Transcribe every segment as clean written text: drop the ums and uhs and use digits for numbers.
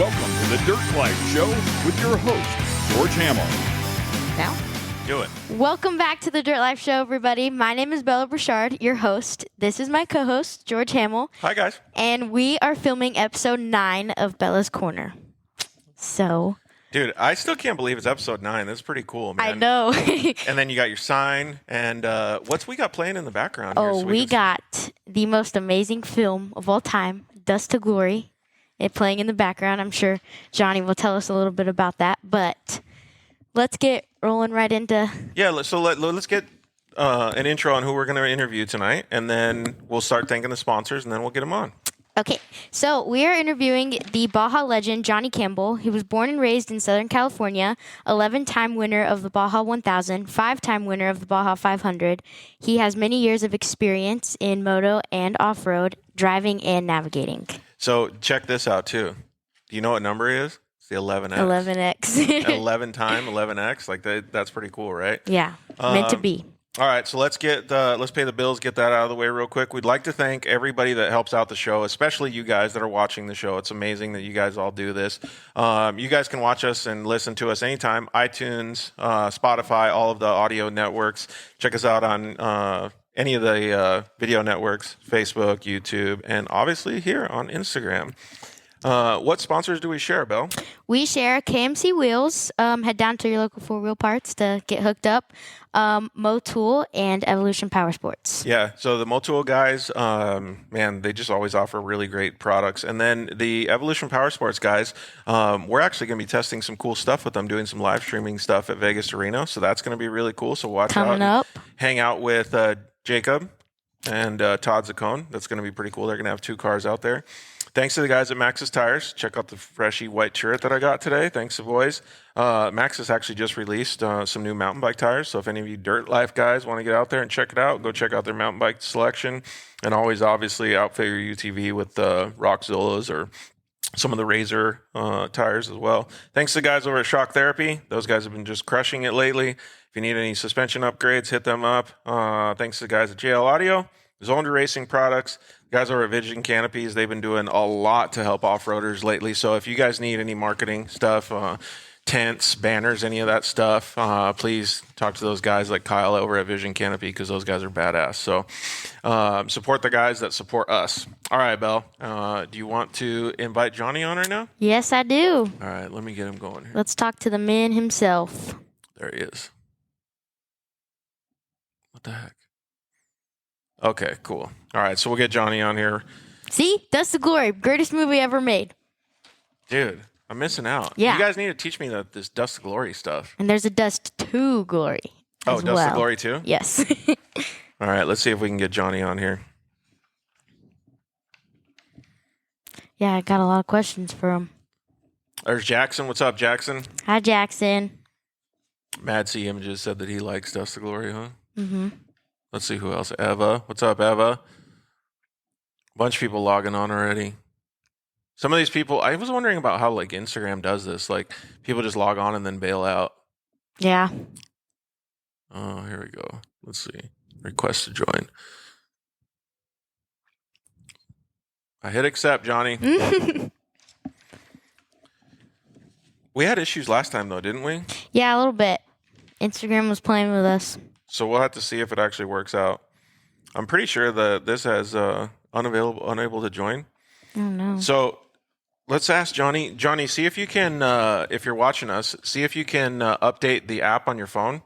Welcome to the Dirt Life Show with your host, George Hamill. Now? Do it. Welcome back to the Dirt Life Show, everybody. My name is Bella Burchard, your host. This is my co-host, George Hamill. Hi, guys. And we are filming episode 9 of Bella's Corner. So... Dude, I still can't believe it's episode 9. That's pretty cool, man. I know. And then you got your sign. And what's we got playing in the background here? Oh, we got the most amazing film of all time, Dust to Glory, it playing in the background. I'm sure Johnny will tell us a little bit about that. But let's get rolling right into... Yeah, let's get an intro on who we're going to interview tonight. And then we'll start thanking the sponsors, and then we'll get them on. Okay, so we are interviewing the Baja legend, Johnny Campbell. He was born and raised in Southern California, 11-time winner of the Baja 1000, 5-time winner of the Baja 500. He has many years of experience in moto and off-road, driving and navigating. So check this out, too. Do you know what number he is? It's the 11X. 11X. 11-time, 11X. Like, that's pretty cool, right? Yeah, meant to be. All right, so let's pay the bills, get that out of the way real quick. We'd like to thank everybody that helps out the show, especially you guys that are watching the show. It's amazing that you guys all do this. You guys can watch us and listen to us anytime. iTunes, Spotify, all of the audio networks. Check us out on any of the video networks, Facebook, YouTube, and obviously here on Instagram. What sponsors do we share, Belle? We share KMC Wheels. Head down to your local 4-wheel parts to get hooked up. Motool and Evolution Power Sports. Yeah, so the Motool guys, man, they just always offer really great products. And then the Evolution Power Sports guys, we're actually going to be testing some cool stuff with them, doing some live streaming stuff at Vegas Arena. So that's going to be really cool. So watch Coming out. Up. Hang out with Jacob and Todd Zaccone. That's going to be pretty cool. They're going to have 2 cars out there. Thanks to the guys at Maxxis Tires. Check out the freshy white shirt that I got today. Thanks to boys. Maxxis actually just released some new mountain bike tires. So if any of you Dirt Life guys want to get out there and check it out, go check out their mountain bike selection. And always, obviously, outfit your UTV with Rockzillas or some of the Razor tires as well. Thanks to the guys over at Shock Therapy. Those guys have been just crushing it lately. If you need any suspension upgrades, hit them up. Thanks to the guys at JL Audio. Zonda Racing Products. Guys over at Vision Canopies, they've been doing a lot to help off-roaders lately. So if you guys need any marketing stuff, tents, banners, any of that stuff, please talk to those guys like Kyle over at Vision Canopy because those guys are badass. So support the guys that support us. All right, Belle, do you want to invite Johnny on right now? Yes, I do. All right, let me get him going here. Let's talk to the man himself. There he is. What the heck? Okay, cool. All right, so we'll get Johnny on here. See? Dust to Glory. Greatest movie ever made. Dude, I'm missing out. Yeah. You guys need to teach me this Dust to Glory stuff. And there's a Dust to Glory. Oh, Dust to Glory too? Yes. All right, let's see if we can get Johnny on here. Yeah, I got a lot of questions for him. There's Jackson. What's up, Jackson? Hi, Jackson. Mad C Images said that he likes Dust to Glory, huh? Mm-hmm. Let's see who else. Eva. What's up, Eva? A bunch of people logging on already. Some of these people, I was wondering about how like Instagram does this. Like people just log on and then bail out. Yeah. Oh, here we go. Let's see. Request to join. I hit accept, Johnny. We had issues last time though, didn't we? Yeah, a little bit. Instagram was playing with us. So we'll have to see if it actually works out. I'm pretty sure that this has unable to join. Oh, no. So let's ask Johnny. Johnny, see if you can, if you're watching us, see if you can update the app on your phone.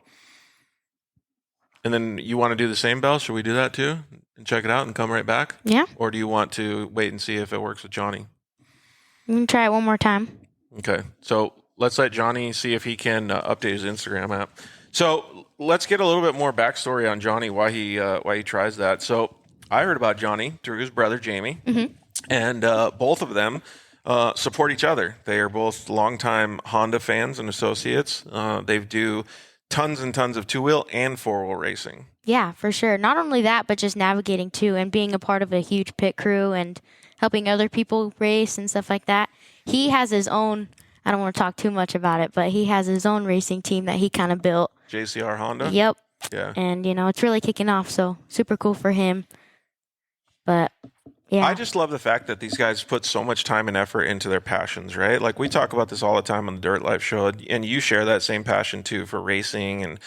And then you want to do the same, Belle? Should we do that too? And check it out and come right back? Yeah. Or do you want to wait and see if it works with Johnny? We can try it one more time. Okay. So let's let Johnny see if he can update his Instagram app. So let's get a little bit more backstory on Johnny, why he tries that. So I heard about Johnny through his brother Jamie, and both of them support each other. They are both longtime Honda fans and associates. They do tons and tons of 2-wheel and 4-wheel racing. Yeah, for sure. Not only that, but just navigating too and being a part of a huge pit crew and helping other people race and stuff like that. He has his own, I don't want to talk too much about it, but he has his own racing team that he kind of built. JCR Honda? Yep. Yeah. And, it's really kicking off, so super cool for him. But Yeah. I just love the fact that these guys put so much time and effort into their passions, right? Like we talk about this all the time on the Dirt Life show, and you share that same passion too for racing and,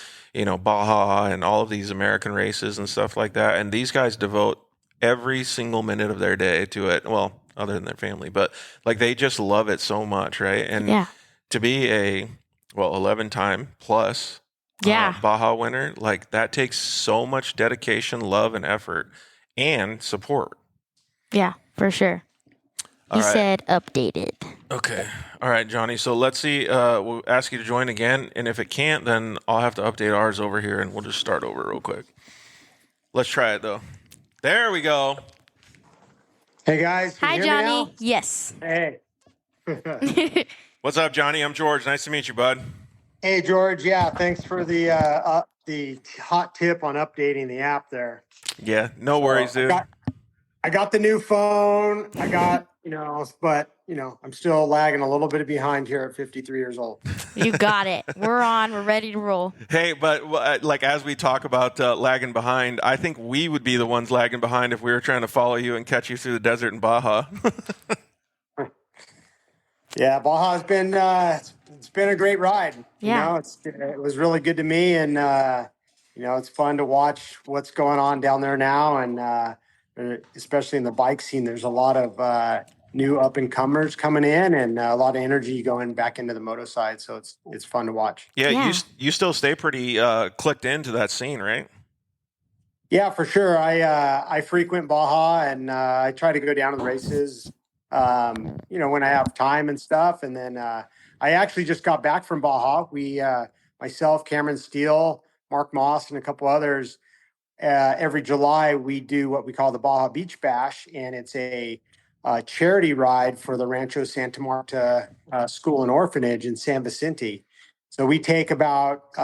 Baja and all of these American races and stuff like that. And these guys devote every single minute of their day to it. Well, other than their family, but like they just love it so much, right? And Yeah. to be 11-time plus Yeah. Baja winner, like that takes so much dedication, love, and effort and support. Yeah, for sure. He All right. said updated. Okay. All right, Johnny. So let's see. We'll ask you to join again. And if it can't, then I'll have to update ours over here and we'll just start over real quick. Let's try it, though. There we go. Hey, guys. Can Hi, you hear me Johnny. now? Yes. Hey. What's up, Johnny? I'm George. Nice to meet you, bud. Hey, George. Yeah, thanks for the hot tip on updating the app there. Yeah, no worries, dude. I got the new phone. I got, but, I'm still lagging a little bit behind here at 53 years old. You got it. We're on. We're ready to roll. Hey, but like as we talk about lagging behind, I think we would be the ones lagging behind if we were trying to follow you and catch you through the desert in Baja. Yeah, Baja's been it's been a great ride. Yeah. It was really good to me, and it's fun to watch what's going on down there now, and especially in the bike scene. There's a lot of new up and comers coming in, and a lot of energy going back into the moto side. So it's fun to watch. Yeah. You still stay pretty clicked into that scene, right? Yeah, for sure. I frequent Baja, and I try to go down to the races. When I have time and stuff. And then I actually just got back from Baja. We, myself, Cameron Steele, Mark Moss, and a couple others, every July we do what we call the Baja Beach Bash, and it's a charity ride for the Rancho Santa Marta School and Orphanage in San Vicente. So we take about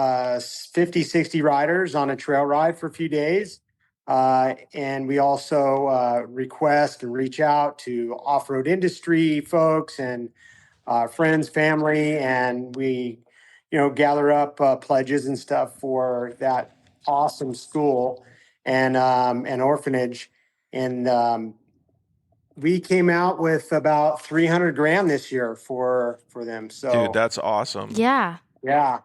50, 60 riders on a trail ride for a few days. And we also request and reach out to off-road industry folks and friends, family, and we, gather up pledges and stuff for that awesome school and orphanage. And we came out with about 300 grand this year for them. So, Dude, that's awesome. Yeah. Yeah.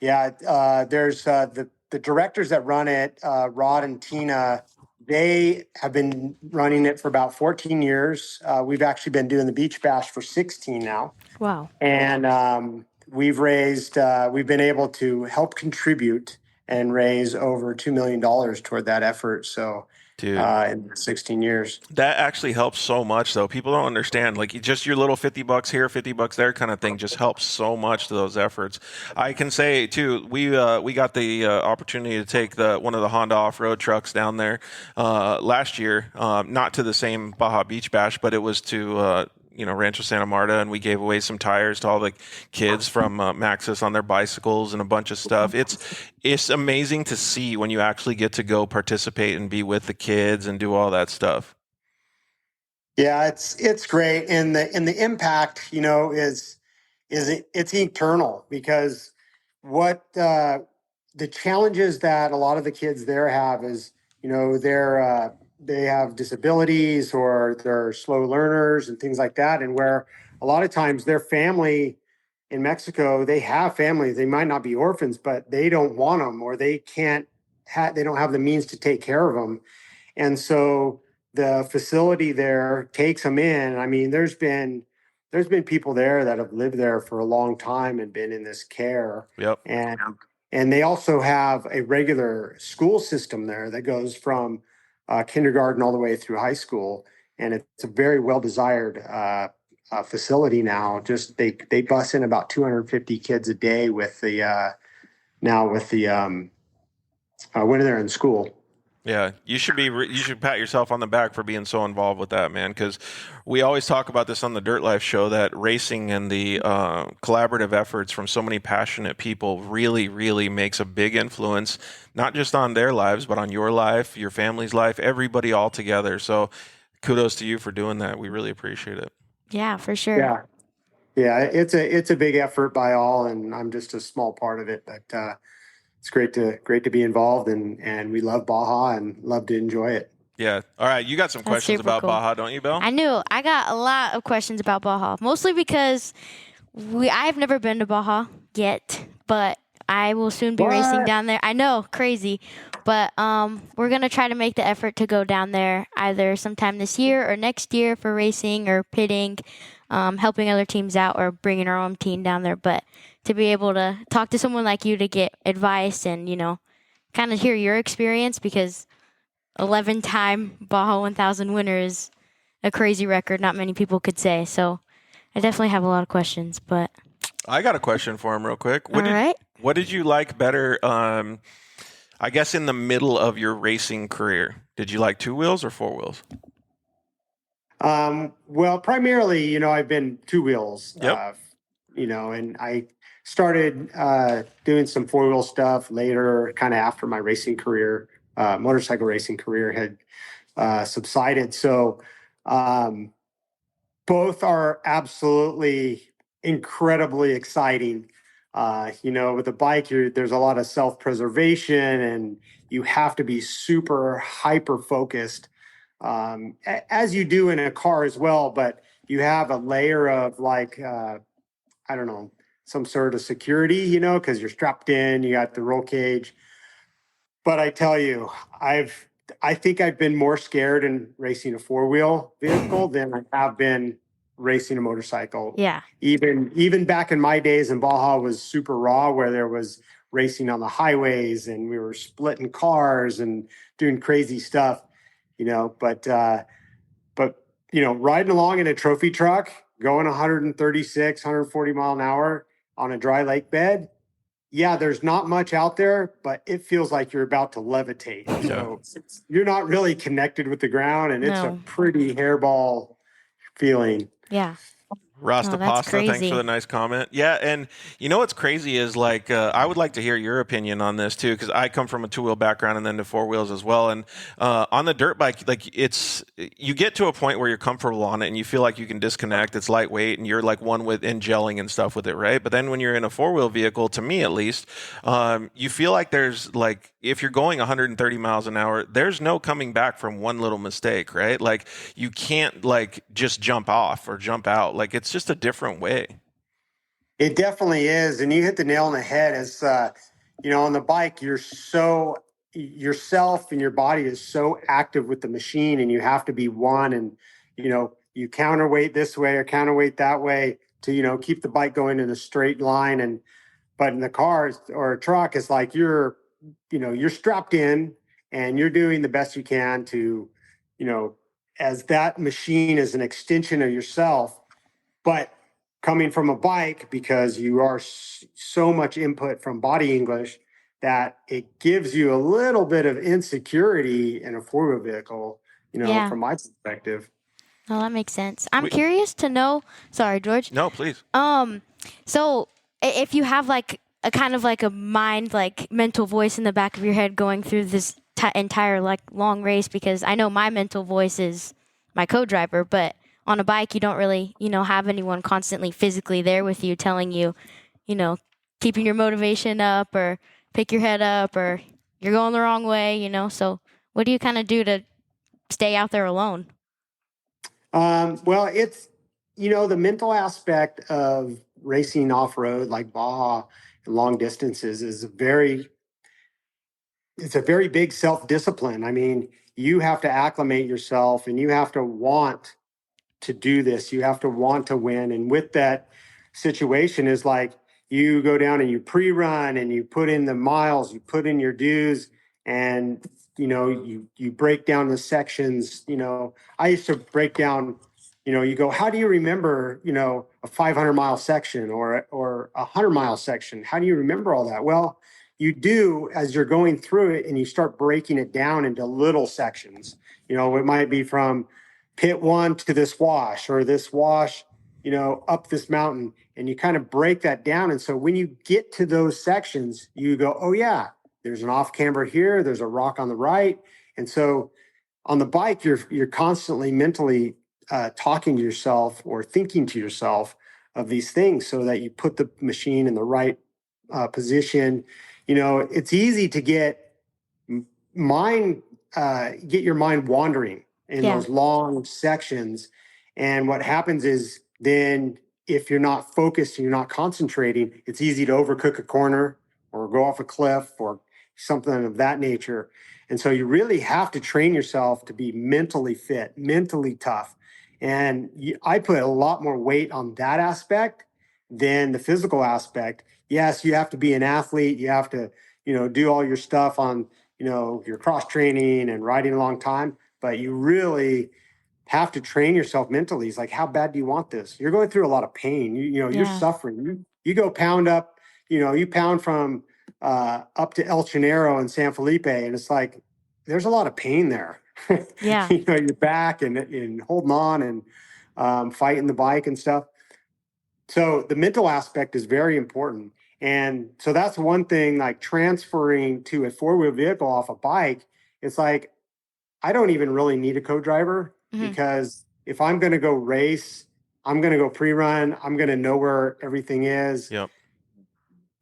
There's the directors that run it, Rod and Tina. They have been running it for about 14 years. We've actually been doing the Beach Bash for 16 now. Wow. And we've been able to help contribute and raise over $2 million toward that effort. So, Dude, in 16 years. that actually helps so much, though. People don't understand. Like, just your little $50 here, $50 there kind of thing just helps so much to those efforts. I can say, too, we got the opportunity to take one of the Honda off-road trucks down there last year, not to the same Baja Beach Bash, but it was to Rancho Santa Marta, and we gave away some tires to all the kids from Maxis on their bicycles and a bunch of stuff. It's amazing to see when you actually get to go participate and be with the kids and do all that stuff. Yeah, it's great, and the impact, is it's eternal, because what the challenges that a lot of the kids there have is, they have disabilities or they're slow learners and things like that. And where a lot of times their family in Mexico, they have families, they might not be orphans, but they don't want them, or they don't have the means to take care of them. And so the facility there takes them in. I mean, there's been people there that have lived there for a long time and been in this care. Yep. And they also have a regular school system there that goes from kindergarten all the way through high school, and it's a very well desired facility now. Just they bus in about 250 kids a day with the when they're in school. Yeah, you should pat yourself on the back for being so involved with that, man, because we always talk about this on the Dirt Life show, that racing and the collaborative efforts from so many passionate people really, really makes a big influence, not just on their lives, but on your life, your family's life, everybody all together. So kudos to you for doing that. We really appreciate it. Yeah, for sure. Yeah, it's a big effort by all, and I'm just a small part of it, but it's great to be involved, and we love Baja and love to enjoy it. Yeah. All right. You got some That's questions super about cool. Baja, don't you, Bill? I knew. I got a lot of questions about Baja, mostly because I've never been to Baja yet, but I will soon be racing What? down there. I know, crazy. But we're going to try to make the effort to go down there either sometime this year or next year for racing or pitting, helping other teams out or bringing our own team down there. But to be able to talk to someone like you to get advice and, kind of hear your experience, because 11-time Baja 1000 winner is a crazy record. Not many people could say. So I definitely have a lot of questions, but I got a question for him real quick. all right. What did you like better, I guess, in the middle of your racing career? Did you like 2 wheels or 4 wheels? Well, primarily, I've been 2 wheels, Yep. and I started doing some 4-wheel stuff later, kind of after my racing career, motorcycle racing career had subsided. So both are absolutely incredibly exciting. With a bike, there's a lot of self-preservation, and you have to be super hyper focused, as you do in a car as well. But you have a layer of I don't know, some sort of security, because you're strapped in, you got the roll cage. But I tell you, I think I've been more scared in racing a 4-wheel vehicle than I have been racing a motorcycle. Yeah. Even back in my days, and Baja was super raw, where there was racing on the highways and we were splitting cars and doing crazy stuff, but riding along in a trophy truck, going 136, 140 mile an hour on a dry lake bed. Yeah, there's not much out there, but it feels like you're about to levitate. So you're not really connected with the ground, and it's a No. pretty hairball feeling. Yeah. Rasta Oh, that's Pasta, thanks crazy. for the nice comment. Yeah, and what's crazy is I would like to hear your opinion on this too, because I come from a 2-wheel background and then to 4 wheels as well. And on the dirt bike, you get to a point where you're comfortable on it and you feel like you can disconnect. It's lightweight and you're one with in gelling and stuff with it, right? But then when you're in a 4-wheel vehicle, to me at least, you feel like there's if you're going 130 miles an hour, there's no coming back from one little mistake, right? You can't just jump off or jump out. It's just a different way. It definitely is. And you hit the nail on the head. As on the bike, yourself and your body is so active with the machine, and you have to be one, and you counterweight this way or counterweight that way to keep the bike going in a straight line. But in the car or a truck, it's like you're strapped in and you're doing the best you can to, as that machine is an extension of yourself. But coming from a bike, because you are so much input from body English, that it gives you a little bit of insecurity in a 4-wheel vehicle, Yeah. from my perspective. Oh, that makes sense. I'm curious to know. Sorry, George. No, please. So if you have a kind of a mind, mental voice in the back of your head going through this entire long race, because I know my mental voice is my co-driver, but on a bike you don't really have anyone constantly physically there with you telling you, keeping your motivation up or pick your head up or you're going the wrong way, So what do you kind of do to stay out there alone? Well, it's, the mental aspect of racing off-road like Baja and long distances is it's a very big self-discipline. I mean, you have to acclimate yourself and you have to want to do this. You have to want to win. And with that situation is you go down and you pre-run and you put in the miles, you put in your dues, and you break down the sections. I used to break down, you go, how do you remember, a 500-mile section or a 100-mile section? How do you remember all that? Well, you do as you're going through it, and you start breaking it down into little sections. It might be from pit 1 to this wash, or this wash, up this mountain, and you kind of break that down. And so when you get to those sections, you go, oh yeah, there's an off camber here, there's a rock on the right. And so on the bike, you're constantly mentally talking to yourself or thinking to yourself of these things so that you put the machine in the right position. It's easy to get mind get your mind wandering in those long sections. And what happens is then if you're not focused and you're not concentrating, it's easy to overcook a corner or go off a cliff or something of that nature. And so you really have to train yourself to be mentally fit, mentally tough. And I put a lot more weight on that aspect than the physical aspect. Yes, you have to be an athlete. You have to, do all your stuff on, your cross training and riding a long time, but you really have to train yourself mentally. It's like, how bad do you want this? You're going through a lot of pain. You're suffering. You go pound up, you pound from up to El Chinero and San Felipe, and it's like, there's a lot of pain there. Yeah. Your back and holding on and fighting the bike and stuff. So the mental aspect is very important. And so that's one thing, like transferring to a four-wheel vehicle off a bike. It's like, I don't even really need a co-driver because if I'm going to go race, I'm going to go pre-run, I'm going to know where everything is. Yep.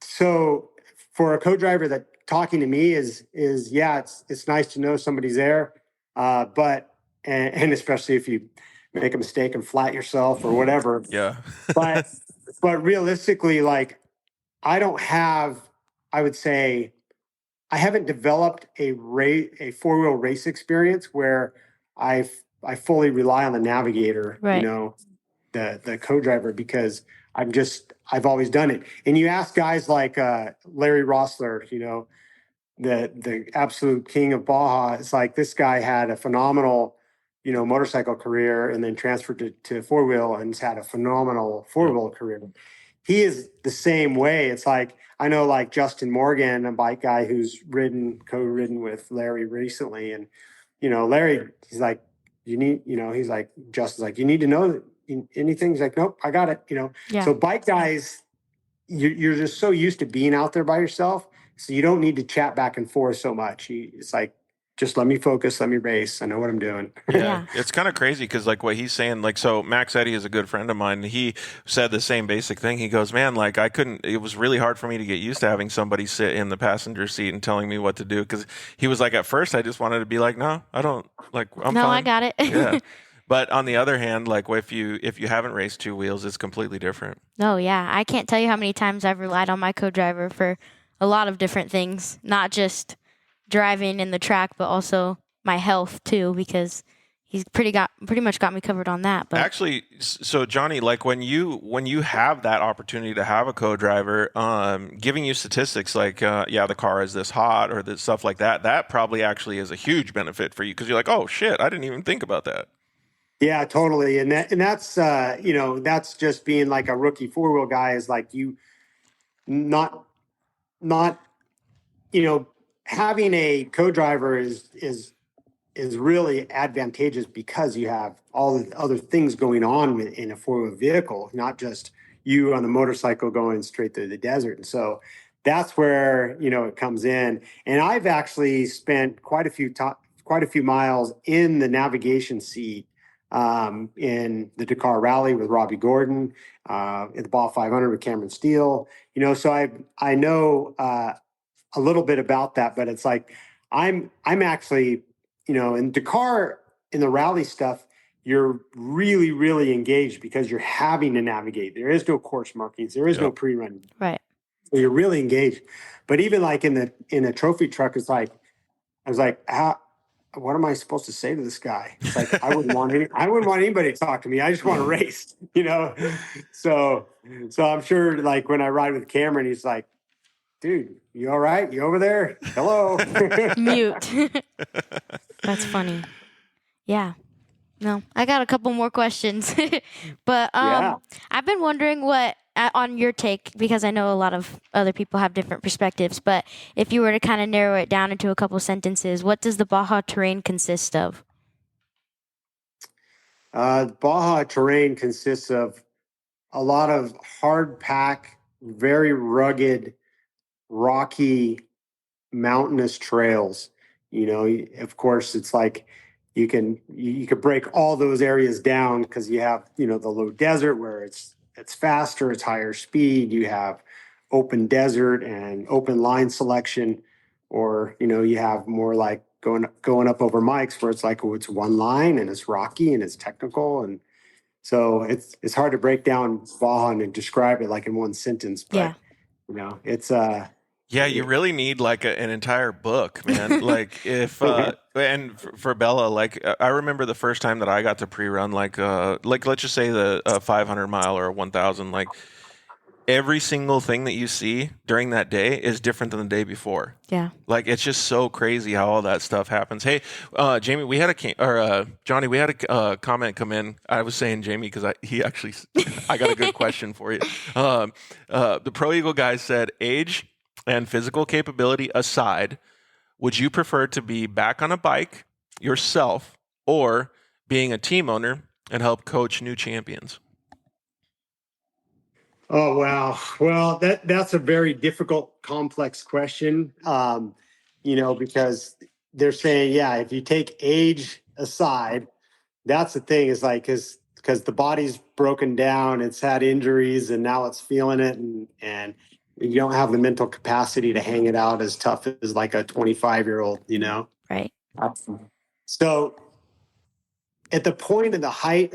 So for a co-driver that talking to me is it's nice to know somebody's there. But especially if you make a mistake and flat yourself or whatever. Yeah. but realistically, like I would say I haven't developed a four-wheel race experience where I fully rely on the navigator, right. The co-driver, because I've always done it. And you ask guys like Larry Rossler, the absolute king of Baja. It's like this guy had a phenomenal, motorcycle career and then transferred to four-wheel and has had a phenomenal four-wheel career. He is the same way. It's like, I know like Justin Morgan, a bike guy who's co-ridden with Larry recently. And, Larry, he's like, he's like, Justin's like, you need to know anything? He's like, nope, I got it. Yeah. So bike guys, you're just so used to being out there by yourself. So you don't need to chat back and forth so much. It's like, just let me focus, let me race. I know what I'm doing. Yeah. It's kind of crazy because like what he's saying, like, so Max Eddy is a good friend of mine. He said the same basic thing. He goes, man, like it was really hard for me to get used to having somebody sit in the passenger seat and telling me what to do. Cause he was like, at first I just wanted to be like, no, I don't I'm no, fine. I got it. Yeah. But on the other hand, like if you haven't raced two wheels, it's completely different. Oh yeah. I can't tell you how many times I've relied on my co-driver for a lot of different things, not just driving in the track, but also my health too, because he's pretty much got me covered on that. But actually, so Johnny, like when you have that opportunity to have a co-driver, giving you statistics like, the car is this hot or this stuff like that, that probably actually is a huge benefit for you because you're like, oh shit, I didn't even think about that. Yeah, totally. And that's that's just being like a rookie four-wheel guy is like you not having a co-driver is really advantageous because you have all the other things going on in a four-wheel vehicle, not just you on the motorcycle going straight through the desert. And so that's where, it comes in. And I've actually spent quite a few miles in the navigation seat in the Dakar Rally with Robbie Gordon, in the Baja 500 with Cameron Steele. So I know a little bit about that, but it's like I'm actually, in Dakar, in the rally stuff, you're really, really engaged because you're having to navigate. There is no course markings. There is no pre-run. right. So you're really engaged. But even like in a trophy truck, it's like, I was like, what am I supposed to say to this guy? It's like, I wouldn't want anybody to talk to me. I just want to race, So I'm sure like when I ride with Cameron, he's like, dude, you all right? You over there? Hello. Mute. That's funny. Yeah. No, I got a couple more questions. But I've been wondering what, on your take, because I know a lot of other people have different perspectives, but if you were to kind of narrow it down into a couple sentences, what does the Baja terrain consist of? Baja terrain consists of a lot of hard pack, very rugged, rocky, mountainous trails. Of course, it's like you could break all those areas down because you have the low desert where it's faster, it's higher speed. You have open desert and open line selection, or you have more like going up over mics where it's like, oh, it's one line and it's rocky and it's technical. And so it's hard to break down Baja and describe it like in one sentence, but it's yeah, you really need like an entire book, man. Like if and for Bella, like I remember the first time that I got to pre-run like let's just say the 500 mile or 1,000, like every single thing that you see during that day is different than the day before. Yeah. Like it's just so crazy how all that stuff happens. Hey, Jamie, we had Johnny, we had a comment come in. I was saying Jamie because I got a good question for you. The Pro Eagle guy said, age and physical capability aside, would you prefer to be back on a bike yourself or being a team owner and help coach new champions? Oh, wow. Well, that's a very difficult, complex question, because they're saying, if you take age aside, that's the thing is like, because the body's broken down, it's had injuries and now it's feeling it. And you don't have the mental capacity to hang it out as tough as like a 25-year-old, Right. So at the point of the height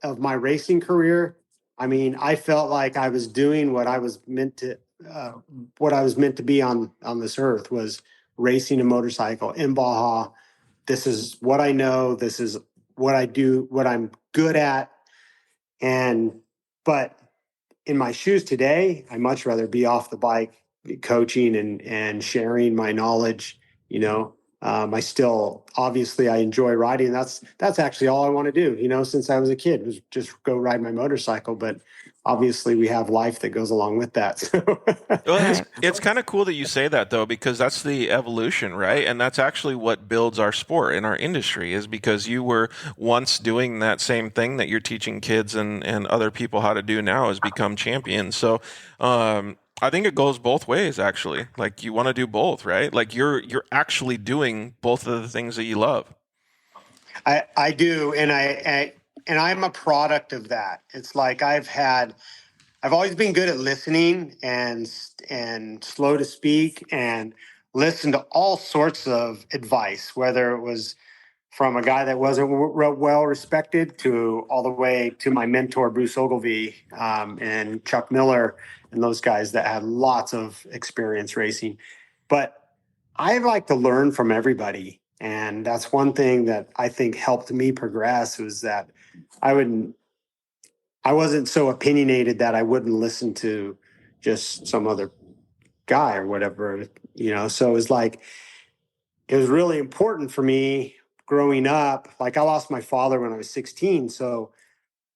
of my racing career, I mean, I felt like I was doing what I was meant to be on this earth, was racing a motorcycle in Baja. This is what I know. This is what I do, what I'm good at. But in my shoes today, I much rather be off the bike, coaching and sharing my knowledge. Obviously I enjoy riding. That's actually all I want to do, since I was a kid, was just go ride my motorcycle. But obviously we have life that goes along with that. Well, it's kind of cool that you say that, though, because that's the evolution, right? And that's actually what builds our sport and our industry, is because you were once doing that same thing that you're teaching kids and other people how to do now, is become champions. So I think it goes both ways, actually. Like you want to do both, right? Like you're actually doing both of the things that you love. I do, and I'm a product of that. It's like I've always been good at listening and slow to speak and listen to all sorts of advice, whether it was from a guy that wasn't well respected to all the way to my mentor, Bruce Ogilvie, and Chuck Miller, and those guys that had lots of experience racing. But I like to learn from everybody. And that's one thing that I think helped me progress, was that I wasn't so opinionated that I wouldn't listen to just some other guy or whatever, So it was really important for me growing up. Like I lost my father when I was 16. So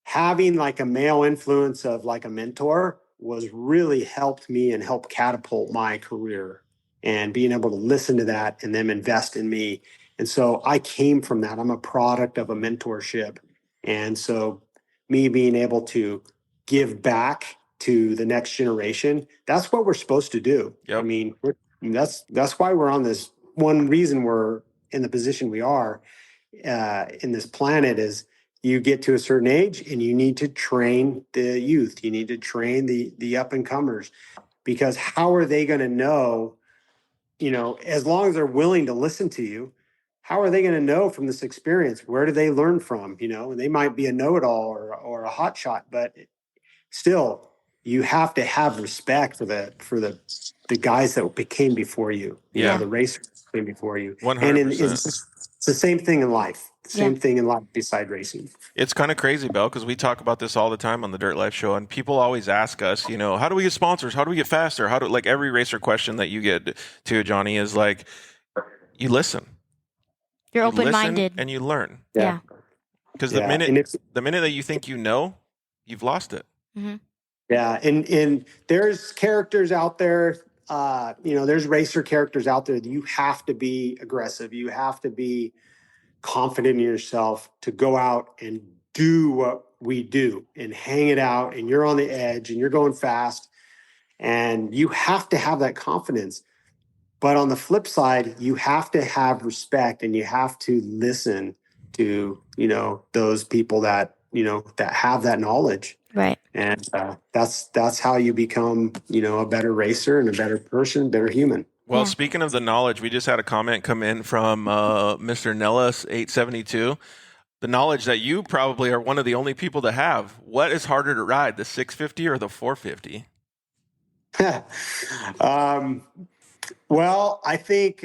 having like a male influence of like a mentor was really helped me and helped catapult my career, and being able to listen to that and them invest in me. And so I came from that. I'm a product of a mentorship. And so me being able to give back to the next generation, that's what we're supposed to do. Yep. I mean, that's why we're on this. One reason we're in the position we are in this planet is you get to a certain age and you need to train the youth. You need to train the up and comers, because how are they going to know, as long as they're willing to listen to you, how are they going to know from this experience? Where do they learn from? And they might be a know-it-all or a hotshot, but still, you have to have respect for the guys that came before you. The racers came before you. 100%. And it's the same thing in life. Same thing in life beside racing. It's kind of crazy, Bill, because we talk about this all the time on the Dirt Life Show, and people always ask us, how do we get sponsors? How do we get faster? Like every racer question that you get to, Johnny, is like, you listen. You're open-minded. And you learn. Yeah. Because the minute that you think you've lost it. Mm-hmm. Yeah, and there's characters out there, there's racer characters out there that you have to be aggressive. You have to be confident in yourself to go out and do what we do and hang it out, and you're on the edge and you're going fast, and you have to have that confidence. But on the flip side, you have to have respect, and you have to listen to, those people that, that have that knowledge. Right. And that's how you become, a better racer and a better person, better human. Well, Yeah. speaking of the knowledge, we just had a comment come in from Mr. Nellis 872. The knowledge that you probably are one of the only people to have. What is harder to ride, the 650 or the 450? Well, I think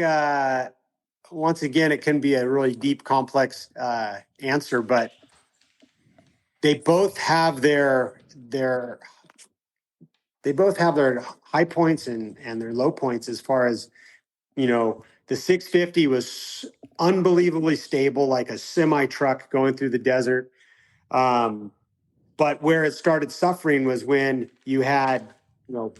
once again it can be a really deep, complex answer, but they both have their high points and their low points. As far as, the 650 was unbelievably stable, like a semi truck going through the desert. But where it started suffering was when you had,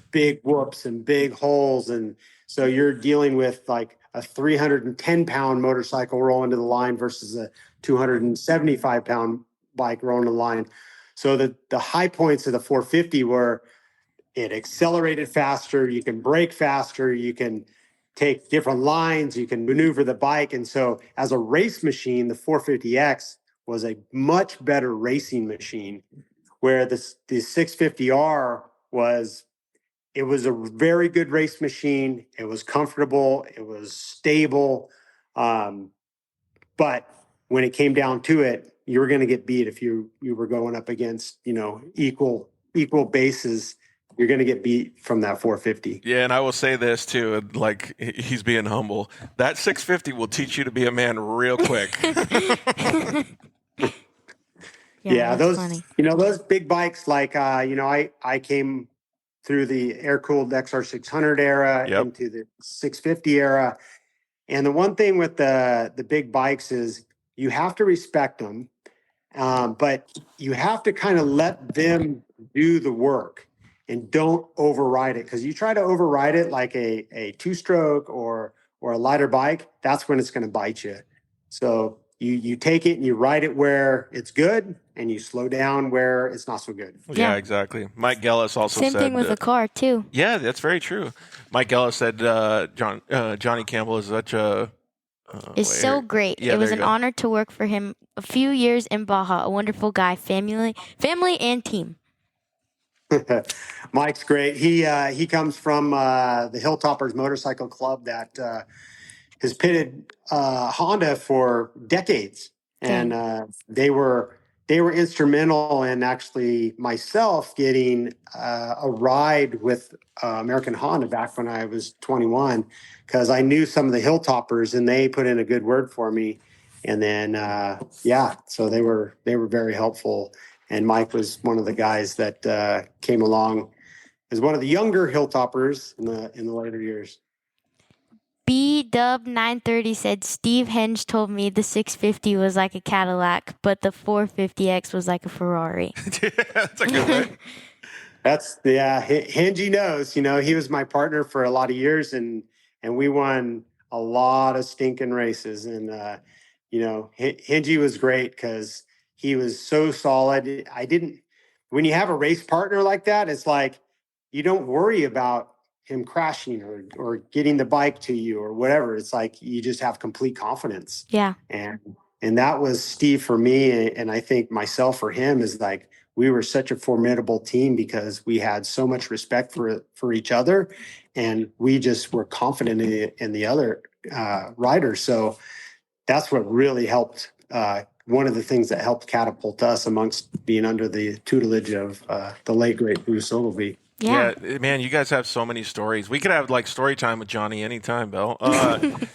big whoops and big holes. And so you're dealing with like a 310-pound motorcycle rolling to the line versus a 275-pound bike rolling to the line. So the high points of the 450 were it accelerated faster, you can brake faster, you can take different lines, you can maneuver the bike. And so as a race machine, the 450X was a much better racing machine, where the 650R was a very good race machine. It was comfortable, it was stable. But when it came down to it, you were going to get beat if you were going up against, equal bases. You're going to get beat from that 450. Yeah, and I will say this too, like he's being humble. That 650 will teach you to be a man real quick. Yeah, those funny. those big bikes, like I came through the air-cooled XR600 era into the 650 era. And the one thing with the big bikes is you have to respect them, but you have to kind of let them do the work and don't override it. Because you try to override it like a two-stroke or a lighter bike, that's when it's going to bite you. So you take it and you ride it where it's good, and you slow down where it's not so good. Yeah, exactly. Mike Gellis also Same said... thing with a car, too. Yeah, that's very true. Mike Gellis said Johnny Campbell is such a... Is so great. Yeah, it was an honor to work for him a few years in Baja. A wonderful guy, family and team. Mike's great. He comes from the Hilltoppers Motorcycle Club that has pitted Honda for decades, and they were instrumental in actually myself getting a ride with American Honda back when I was 21, because I knew some of the Hilltoppers and they put in a good word for me. And then so they were very helpful. And Mike was one of the guys that came along as one of the younger Hilltoppers in the later years. B-Dub930 said, Steve Henge told me the 650 was like a Cadillac, but the 450X was like a Ferrari. That's a good way. Hengy knows. He was my partner for a lot of years, and we won a lot of stinking races. And, Hengy was great because he was so solid. When you have a race partner like that, it's like you don't worry about him crashing or getting the bike to you or whatever. It's like you just have complete confidence. Yeah. And that was Steve for me, and I think myself for him, is like we were such a formidable team because we had so much respect for each other, and we just were confident in the other riders. So that's what really helped. One of the things that helped catapult us amongst being under the tutelage of the late great Bruce Ogilvie. Yeah, man, you guys have so many stories. We could have like story time with Johnny anytime, Bill.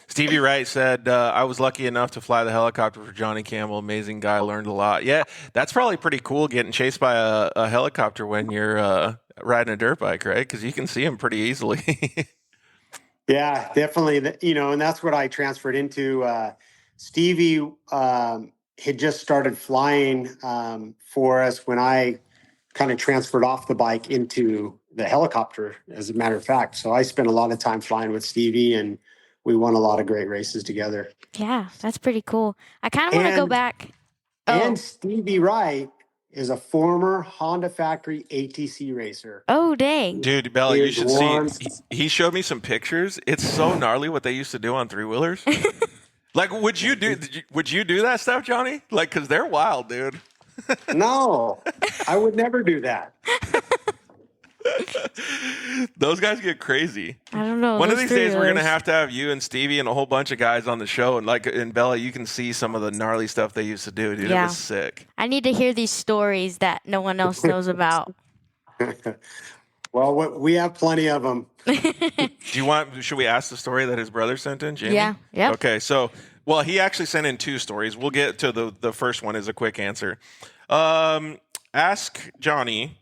Stevie Wright said, I was lucky enough to fly the helicopter for Johnny Campbell. Amazing guy, learned a lot. Yeah, that's probably pretty cool getting chased by a helicopter when you're riding a dirt bike, right? Because you can see him pretty easily. Yeah, definitely. And that's what I transferred into. Stevie had just started flying for us when I kind of transferred off the bike into the helicopter, as a matter of fact. So I spent a lot of time flying with Stevie, and we won a lot of great races together. Yeah, that's pretty cool. I kind of want to go back. And Stevie Wright is a former Honda factory ATC racer. Oh, dang. Dude, Bella, you should see. He showed me some pictures. It's so gnarly what they used to do on three-wheelers. Like, would you do that stuff, Johnny? Like, because they're wild, dude. No, I would never do that. Those guys get crazy. I don't know. One of those these days, we're three-wheelers. gonna have you and Stevie and a whole bunch of guys on the show, and like in Bella, you can see some of the gnarly stuff they used to do, dude. It Yeah. was sick. I need to hear these stories that no one else knows about. Well, we have plenty of them. Should we ask the story that his brother sent in, Jamie? Yeah. Yep. Okay, so, well, he actually sent in 2 stories. We'll get to the first one as a quick answer. Ask Johnny,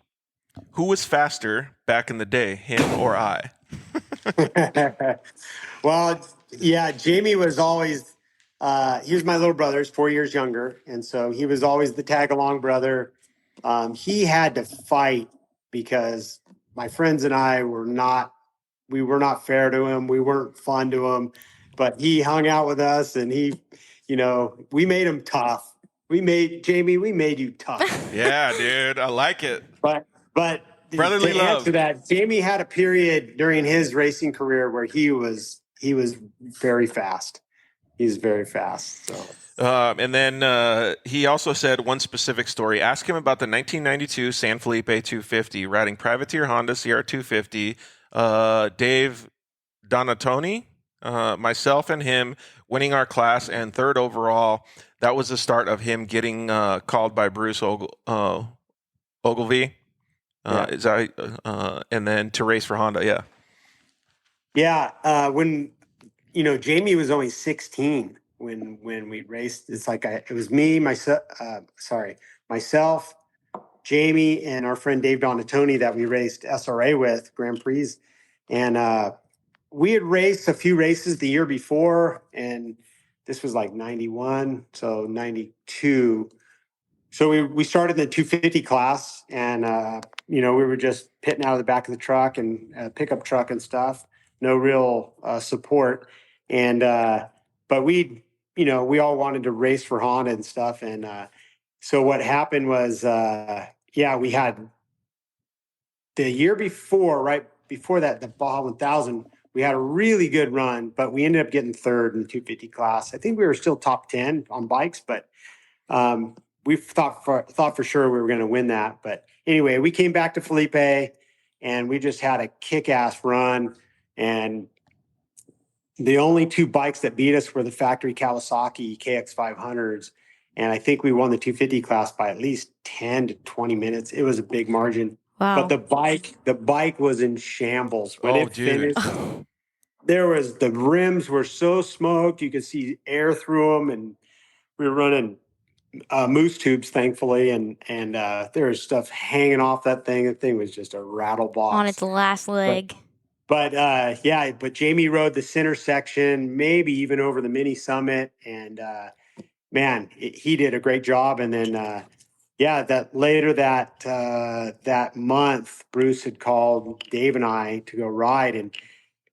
who was faster back in the day, him or I? Well, yeah, Jamie was always, he was my little brother, he's 4 years younger. And so he was always the tag along brother. He had to fight because my friends and I were not fair to him. We weren't fun to him, but he hung out with us and we made him tough. We made you tough. Yeah, dude, I like it. But Brotherly to love. answer that, Jamie had a period during his racing career where he was very fast. He's very fast. So. And then he also said one specific story. Ask him about the 1992 San Felipe 250, riding privateer Honda CR 250. Dave Donatoni, myself and him winning our class and 3rd overall. That was the start of him getting called by Bruce Ogilvy. And then to race for Honda. Yeah. Yeah. When, Jamie was only 16 when we raced. It's like it was me, myself, Jamie, and our friend Dave Donatoni that we raced SRA with Grand Prix. And we had raced a few races the year before, and this was like 91, so 92. So we started the 250 class, and we were just pitting out of the back of the truck and pickup truck and stuff. No real support, and but we all wanted to race for Honda and stuff. And so what happened was, we had the year before, right before that, the Baja 1000. We had a really good run, but we ended up getting 3rd in the 250 class. I think we were still top 10 on bikes, but we thought for sure we were going to win that. But anyway, we came back to Felipe and we just had a kick-ass run. And the only 2 bikes that beat us were the factory Kawasaki KX500s. And I think we won the 250 class by at least 10 to 20 minutes. It was a big margin. Wow. But the bike was in shambles. When it finished, the rims were so smoked, you could see air through them, and we were running moose tubes, thankfully, and there was stuff hanging off that thing. The thing was just a rattle box On its last leg. But Jamie rode the center section, maybe even over the mini summit, and he did a great job. And then that month, Bruce had called Dave and I to go ride, and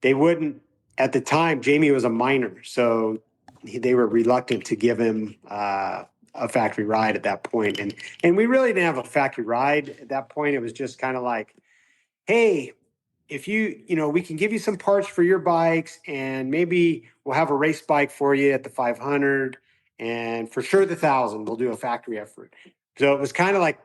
they wouldn't. At the time, Jamie was a minor, so they were reluctant to give him a factory ride at that point. And we really didn't have a factory ride at that point. It was just kind of like, hey, if we can give you some parts for your bikes, and maybe we'll have a race bike for you at the 500, and for sure the 1000, we'll do a factory effort. So it was kind of like,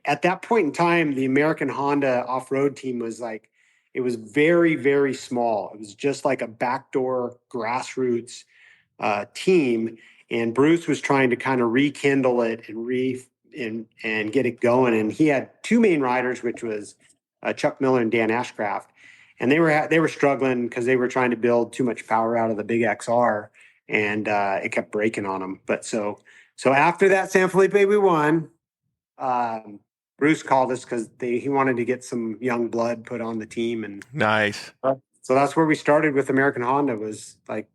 at that point in time, the American Honda off-road team was like, it was very, very small. It was just like a backdoor grassroots team. And Bruce was trying to kind of rekindle it and get it going. And he had 2 main riders, which was Chuck Miller and Dan Ashcraft. And they were struggling because they were trying to build too much power out of the big XR, and it kept breaking on them. But so after that San Felipe we won, Bruce called us because he wanted to get some young blood put on the team. And Nice. So that's where we started with American Honda, was like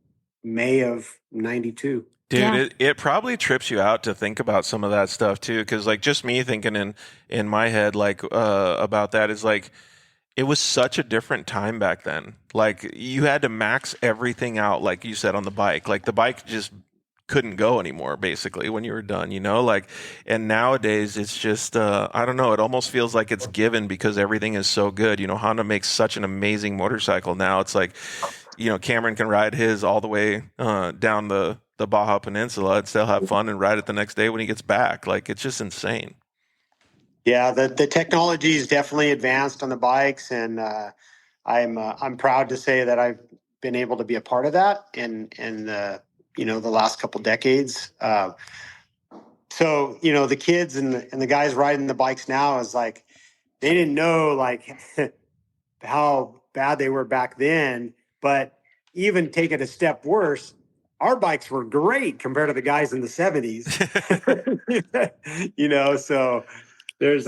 May of 92. Dude, Yeah. it probably trips you out to think about some of that stuff too, because like just me thinking in my head like about that is like, it was such a different time back then. Like you had to max everything out, like you said, on the bike. Like the bike just couldn't go anymore basically when you were done, like, and nowadays it's just I don't know, it almost feels like it's given because everything is so good. Honda makes such an amazing motorcycle now. It's like, Cameron can ride his all the way down the Baja Peninsula and still have fun and ride it the next day when he gets back. Like it's just insane. Yeah, the technology is definitely advanced on the bikes, and I'm proud to say that I've been able to be a part of that in the the last couple decades. So the kids and the guys riding the bikes now is like they didn't know like how bad they were back then, but even take it a step worse, our bikes were great compared to the guys in the 70s. So there's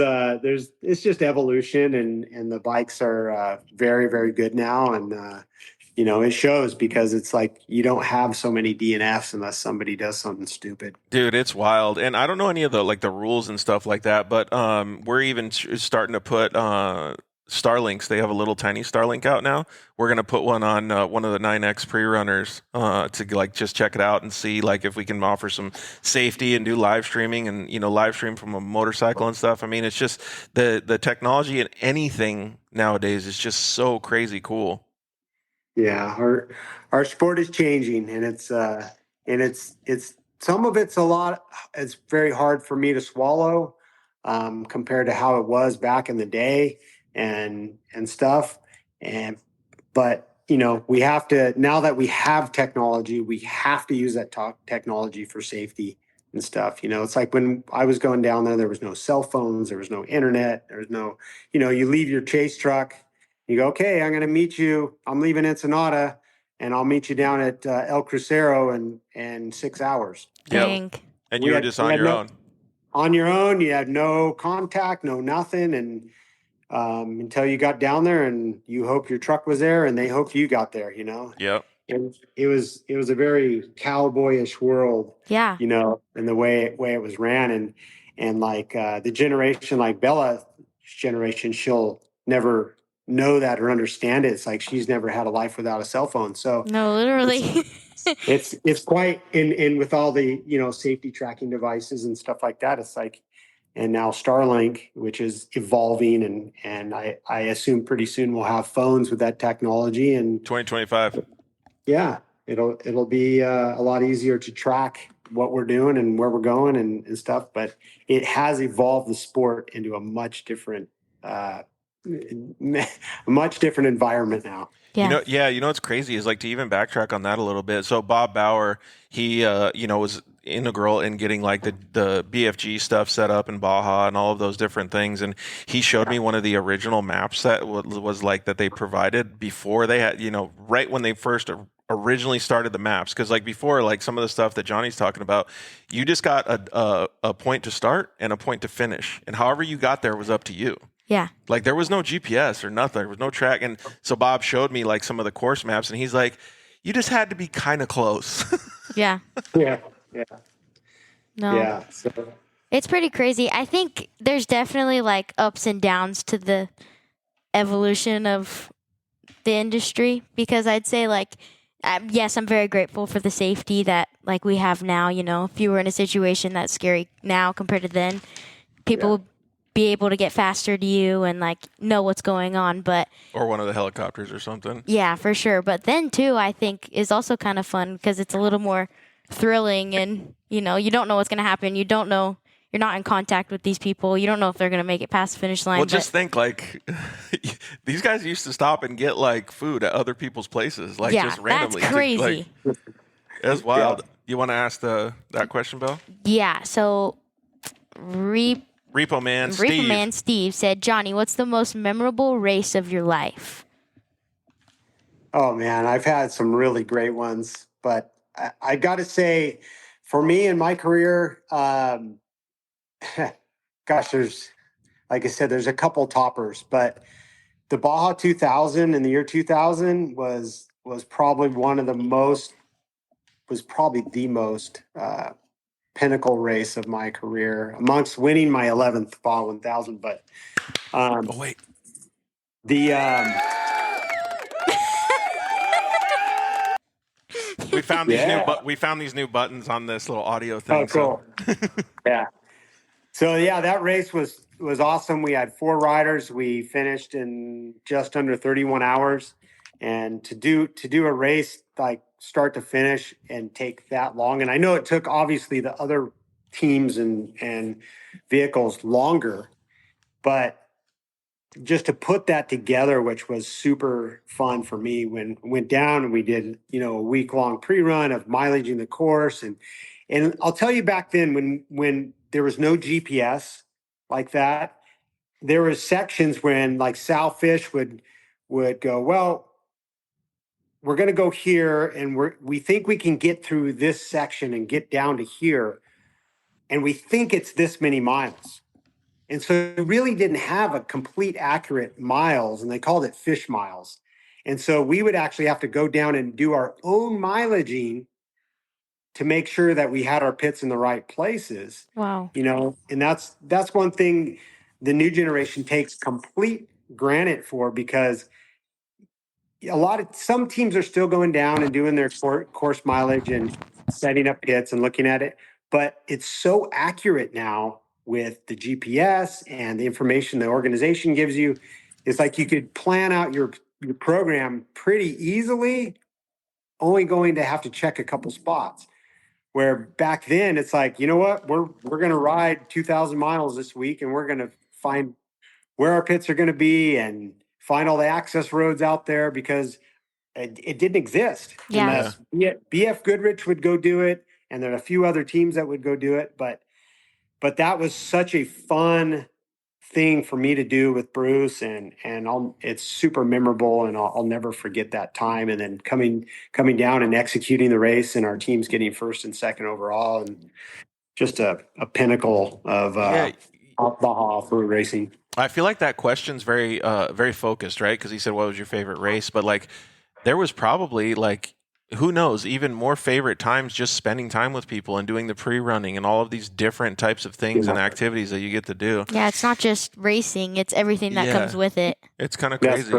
it's just evolution, and the bikes are very, very good now, and it shows because it's like you don't have so many DNFs unless somebody does something stupid. Dude, it's wild. And I don't know any of the rules and stuff like that, but we're even starting to put Starlinks. They have a little tiny Starlink out now. We're going to put one on one of the 9X pre-runners to like just check it out and see like if we can offer some safety and do live streaming and live stream from a motorcycle and stuff. I mean, it's just the technology and anything nowadays is just so crazy cool. Yeah, our sport is changing, and it's some of it's a lot. It's very hard for me to swallow compared to how it was back in the day and stuff. And but we have to, now that we have technology, we have to use that technology for safety and stuff. It's like when I was going down there was no cell phones, there was no internet, there was no, you leave your chase truck. You go, okay, I'm going to meet you. I'm leaving Ensenada, and I'll meet you down at El Crucero in 6 hours. Dang. Yep. And you were just on your own. On your own, you had no contact, no nothing, and until you got down there, and you hope your truck was there, and they hoped you got there. Yep. It was a very cowboyish world. Yeah. And the way it was ran, and like the generation like Bella's generation, she'll never know that or understand it. It's like she's never had a life without a cell phone. So No, literally. it's quite in with all the safety tracking devices and stuff like that. It's like, and now Starlink, which is evolving, and I assume pretty soon we'll have phones with that technology, and 2025. Yeah, it'll be a lot easier to track what we're doing and where we're going and stuff. But it has evolved the sport into a much different environment now. Yeah. What's crazy is like to even backtrack on that a little bit. So Bob Bauer, he was integral in getting like the BFG stuff set up in Baja and all of those different things, and he showed me one of the original maps that was like that they provided before they had right when they first originally started the maps, because like before, like some of the stuff that Johnny's talking about, you just got a point to start and a point to finish, and however you got there was up to you. Yeah. Like there was no GPS or nothing. There was no track. And so Bob showed me like some of the course maps, and he's like, you just had to be kind of close. Yeah. Yeah. No. Yeah. So. It's pretty crazy. I think there's definitely like ups and downs to the evolution of the industry, because I'd say like, yes, I'm very grateful for the safety that like we have now. If you were in a situation that's scary now compared to then, people would be able to get faster to you and like know what's going on. But or one of the helicopters or something. Yeah, for sure. But then too, I think is also kind of fun because it's a little more thrilling, and you don't know what's going to happen. You don't know. You're not in contact with these people. You don't know if they're going to make it past the finish line. Well, just think like these guys used to stop and get like food at other people's places, like just randomly. That's crazy. It's wild. Yeah. You want to ask that question, Bill? Yeah. So, Repo Man Steve said, Johnny, what's the most memorable race of your life? Oh man, I've had some really great ones, but I got to say, for me in my career, gosh, there's, like I said, there's a couple toppers, but the Baja 2000 in the year 2000 was probably the most pinnacle race of my career, amongst winning my 11th Baja 1000. But we found these new buttons on this little audio thing. Oh, cool. So. Yeah. So yeah, that race was awesome. We had 4 riders. We finished in just under 31 hours, and to do a race like start to finish and take that long. And I know it took obviously the other teams and vehicles longer, But just to put that together, which was super fun for me, when went down and we did, a week-long pre-run of mileaging the course. And I'll tell you, back then, when there was no GPS like that, there was sections when like Sal Fish would go, well, we're going to go here, and we think we can get through this section and get down to here, and we think it's this many miles. And so we really didn't have a complete accurate miles, and they called it fish miles. And so we would actually have to go down and do our own mileaging to make sure that we had our pits in the right places. Wow. And that's one thing the new generation takes complete granted for, because some teams are still going down and doing their course mileage and setting up pits and looking at it, but it's so accurate now with the GPS and the information the organization gives you. It's like you could plan out your program pretty easily, only going to have to check a couple spots. Where back then it's like, you know what, we're going to ride 2,000 miles this week, and we're going to find where our pits are going to be and find all the access roads out there, because it didn't exist. Yeah. Unless BF Goodrich would go do it, and there are a few other teams that would go do it. But that was such a fun thing for me to do with Bruce, and it's super memorable, and I'll never forget that time. And then coming down and executing the race, and our teams getting first and second overall, and just a pinnacle of Baja off-road racing. I feel like that question's very very focused, right? Because he said, what was your favorite race? But like, there was probably, like, who knows, even more favorite times just spending time with people and doing the pre-running and all of these different types of things and activities that you get to do. Yeah, it's not just racing, it's everything that comes with it. It's kind of crazy.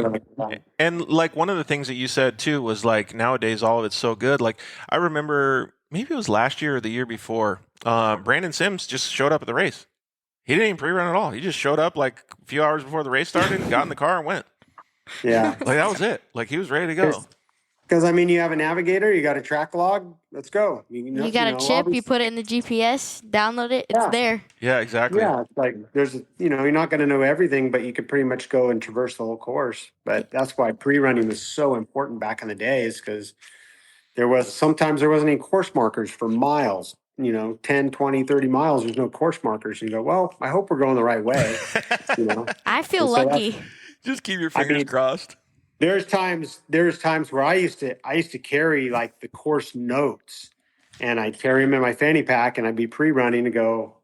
And like, one of the things that you said too was like, nowadays all of it's so good. Like, I remember maybe it was last year or the year before, Brandon Sims just showed up at the race. He didn't even pre-run at all. He just showed up like a few hours before the race started, got in the car and went. Yeah. Like, that was it. Like, he was ready to go. Because, you have a navigator, you got a track log, let's go. You got a chip, you put it in the GPS, download it, it's there. Yeah, exactly. Yeah, it's like you're not going to know everything, but you could pretty much go and traverse the whole course. But that's why pre-running was so important back in the days, because sometimes there wasn't any course markers for miles. 10, 20, 30 miles, there's no course markers. You go, well, I hope we're going the right way. I feel lucky. Just keep your fingers crossed. There's times where I used to carry like the course notes, and I'd carry them in my fanny pack, and I'd be pre-running and go,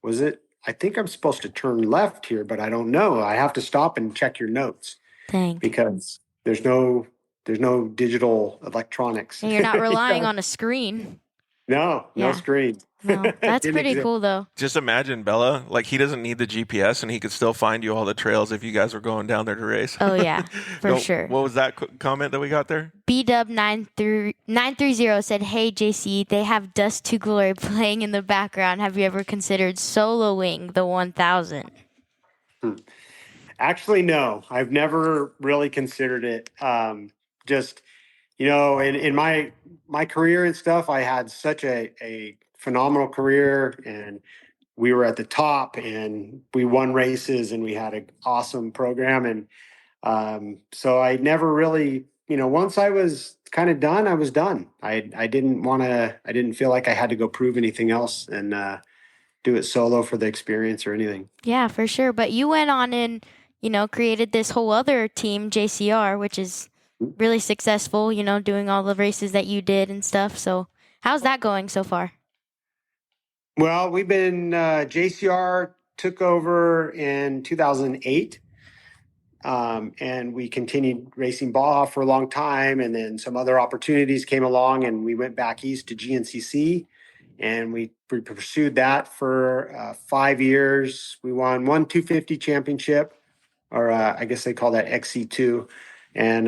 I think I'm supposed to turn left here, but I don't know. I have to stop and check your notes. Dang. Because there's no digital electronics. And you're not relying on a screen. No screen. No, that's pretty cool, though. Just imagine, Bella, like, he doesn't need the GPS, and he could still find you all the trails if you guys were going down there to race. Oh, yeah, for sure. What was that comment that we got there? BW930 said, hey, JC, they have Dust to Glory playing in the background. Have you ever considered soloing the 1000? Actually, no. I've never really considered it. Just, in my career and stuff, I had such a phenomenal career, and we were at the top, and we won races, and we had an awesome program. And so I never really, once I was kind of done, I was done. I didn't feel like I had to go prove anything else and do it solo for the experience or anything. Yeah, for sure. But you went on and, created this whole other team, JCR, which is really successful, doing all the races that you did and stuff. So how's that going so far? Well, we've been, JCR took over in 2008, and we continued racing Baja for a long time. And then some other opportunities came along, and we went back east to GNCC, and we pursued that for 5 years. We won one 250 championship, or I guess they call that XC2. And,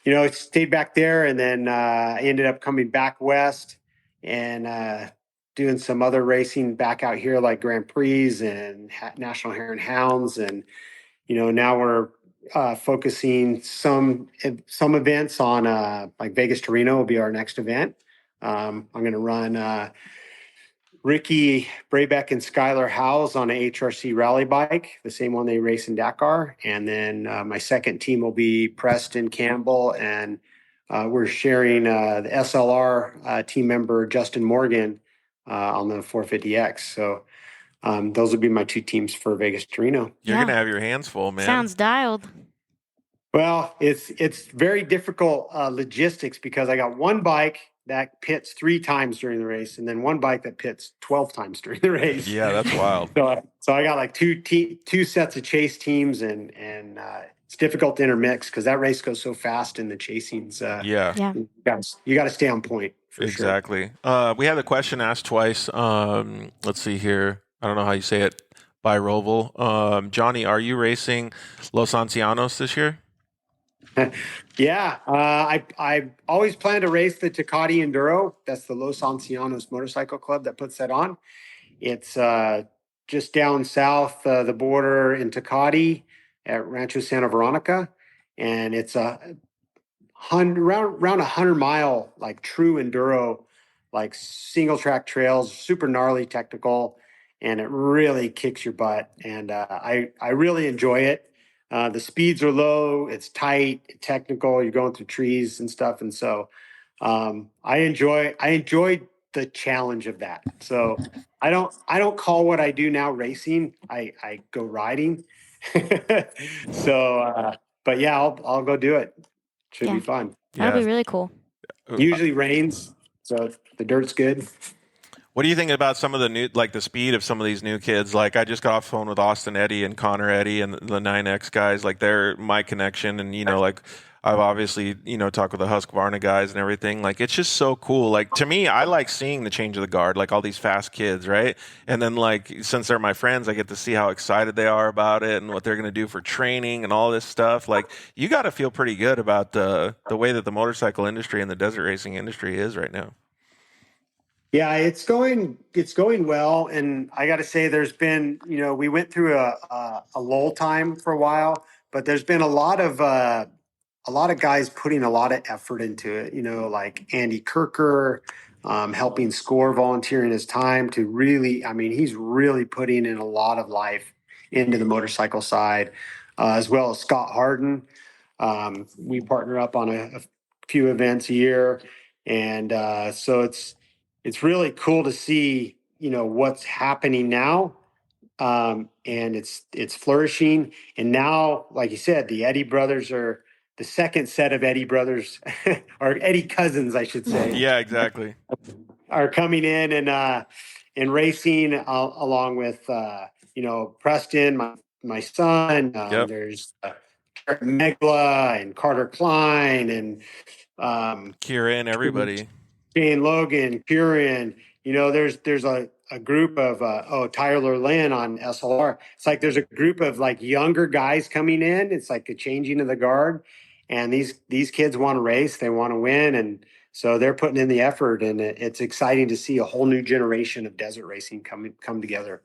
it stayed back there, and then I ended up coming back west and doing some other racing back out here, like Grand Prix and National Hare and Hounds. And, now we're focusing some events on like Vegas to Reno will be our next event. I'm going to run Ricky Brabeck and Skylar Howes on a HRC rally bike, the same one they race in Dakar. And then my second team will be Preston Campbell, and we're sharing the SLR team member Justin Morgan on the 450X. So those will be my two teams for Vegas to Reno. You're going to have your hands full, man. Sounds dialed. Well, it's very difficult logistics because I got one bike that pits 3 times during the race, and then one bike that pits 12 times during the race. Yeah, that's wild. So I got like two sets of chase teams, and it's difficult to intermix because that race goes so fast in the chasings. Yeah. You got to stay on point. For Exactly. Sure. We had a question asked twice. Let's see here. I don't know how you say it. By Roval. Johnny, are you racing Los Ancianos this year? Yeah, I always plan to race the Tecate Enduro. That's the Los Ancianos Motorcycle Club that puts that on. It's just down south the border in Tecate at Rancho Santa Veronica, and it's around 100-mile like true enduro, like single track trails, super gnarly technical, and it really kicks your butt. And I really enjoy it. The speeds are low, it's tight, technical. You're going through trees and stuff, and so I enjoy the challenge of that. So I don't call what I do now racing. I go riding. So, but yeah, I'll go do it. Should be fun. That'll be really cool. Usually rains, so the dirt's good. What do you think about some of the new, like the speed of some of these new kids? Like I just got off the phone with Austin Eddy and Connor Eddy and the 9X guys. Like they're my connection, and like I've obviously talked with the Husqvarna guys and everything. Like it's just so cool. Like to me, I like seeing the change of the guard. Like all these fast kids, right? And then like since they're my friends, I get to see how excited they are about it and what they're going to do for training and all this stuff. Like you got to feel pretty good about the way that the motorcycle industry and the desert racing industry is right now. Yeah, it's going well, and I got to say, there's been we went through a lull time for a while, but there's been a lot of guys putting a lot of effort into it. Like Andy Kirker, helping score, volunteering his time to really. I mean, he's really putting in a lot of life into the motorcycle side, as well as Scott Harden. We partner up on a few events a year, and so it's really cool to see, what's happening now. And it's flourishing. And now, like you said, the Eddy brothers are the second set of Eddy brothers, or Eddy cousins, I should say. Yeah, exactly. Are coming in and racing along with, Preston, my son. Yep. There's Megla and Carter Klein and Kieran, everybody. Shane Logan, Kieran, there's a group of Tyler Lynn on SLR. It's like there's a group of like younger guys coming in. It's like a changing of the guard, and these kids want to race, they want to win, and so they're putting in the effort, and it's exciting to see a whole new generation of desert racing come together.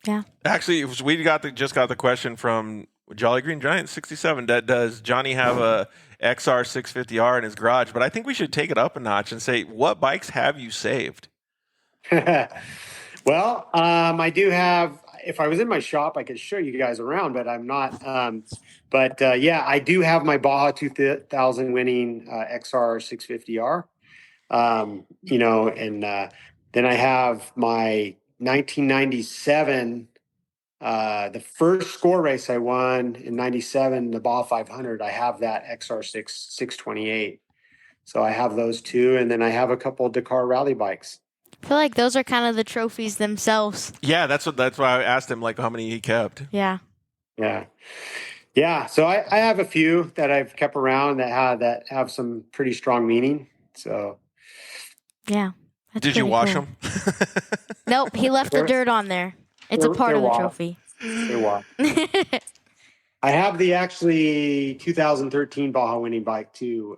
Yeah. Actually, we just got the question from Jolly Green Giant 67. Does Johnny have a XR 650R in his garage? But I think we should take it up a notch and say, what bikes have you saved? Well, I do have. If I was in my shop, I could show you guys around, but I'm not. Yeah, I do have my Baja 2000 winning XR 650R. And then I have my 1997. The first score race I won in 97, the Baja 500, I have that XR 628. So I have those two. And then I have a couple of Dakar rally bikes. I feel like those are kind of the trophies themselves. Yeah, that's why I asked him like how many he kept. Yeah. So I have a few that I've kept around that have some pretty strong meaning. So yeah. Did you wash them? Nope, he left the dirt on there. It's a part of the trophy. They walk. I have the actually 2013 Baja winning bike too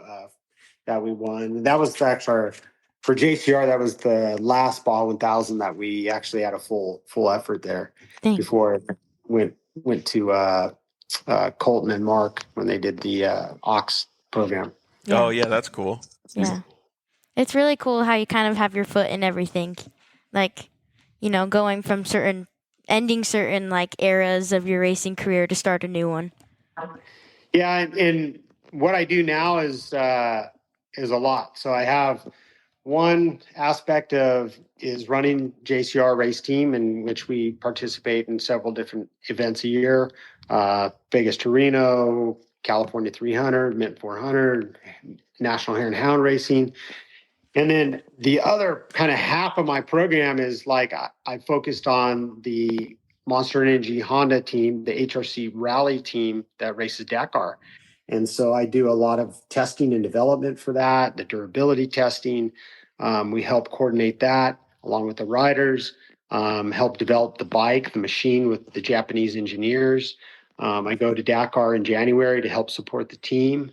that we won. That was actually for JCR. That was the last Baja 1000 that we actually had a full effort there before it went to Colton and Mark when they did the Ox program. Yeah. Oh yeah, that's cool. Yeah, it's really cool how you kind of have your foot in everything. Like going from ending certain like eras of your racing career to start a new one? Yeah, and what I do now is a lot. So I have one aspect is running JCR race team, in which we participate in several different events a year: Vegas to Reno, California 300, Mint 400, National Hare and Hound Racing. And then the other kind of half of my program is like I focused on the Monster Energy Honda team, the HRC Rally team that races Dakar. And so I do a lot of testing and development for that, the durability testing. We help coordinate that along with the riders, help develop the bike, the machine with the Japanese engineers. I go to Dakar in January to help support the team.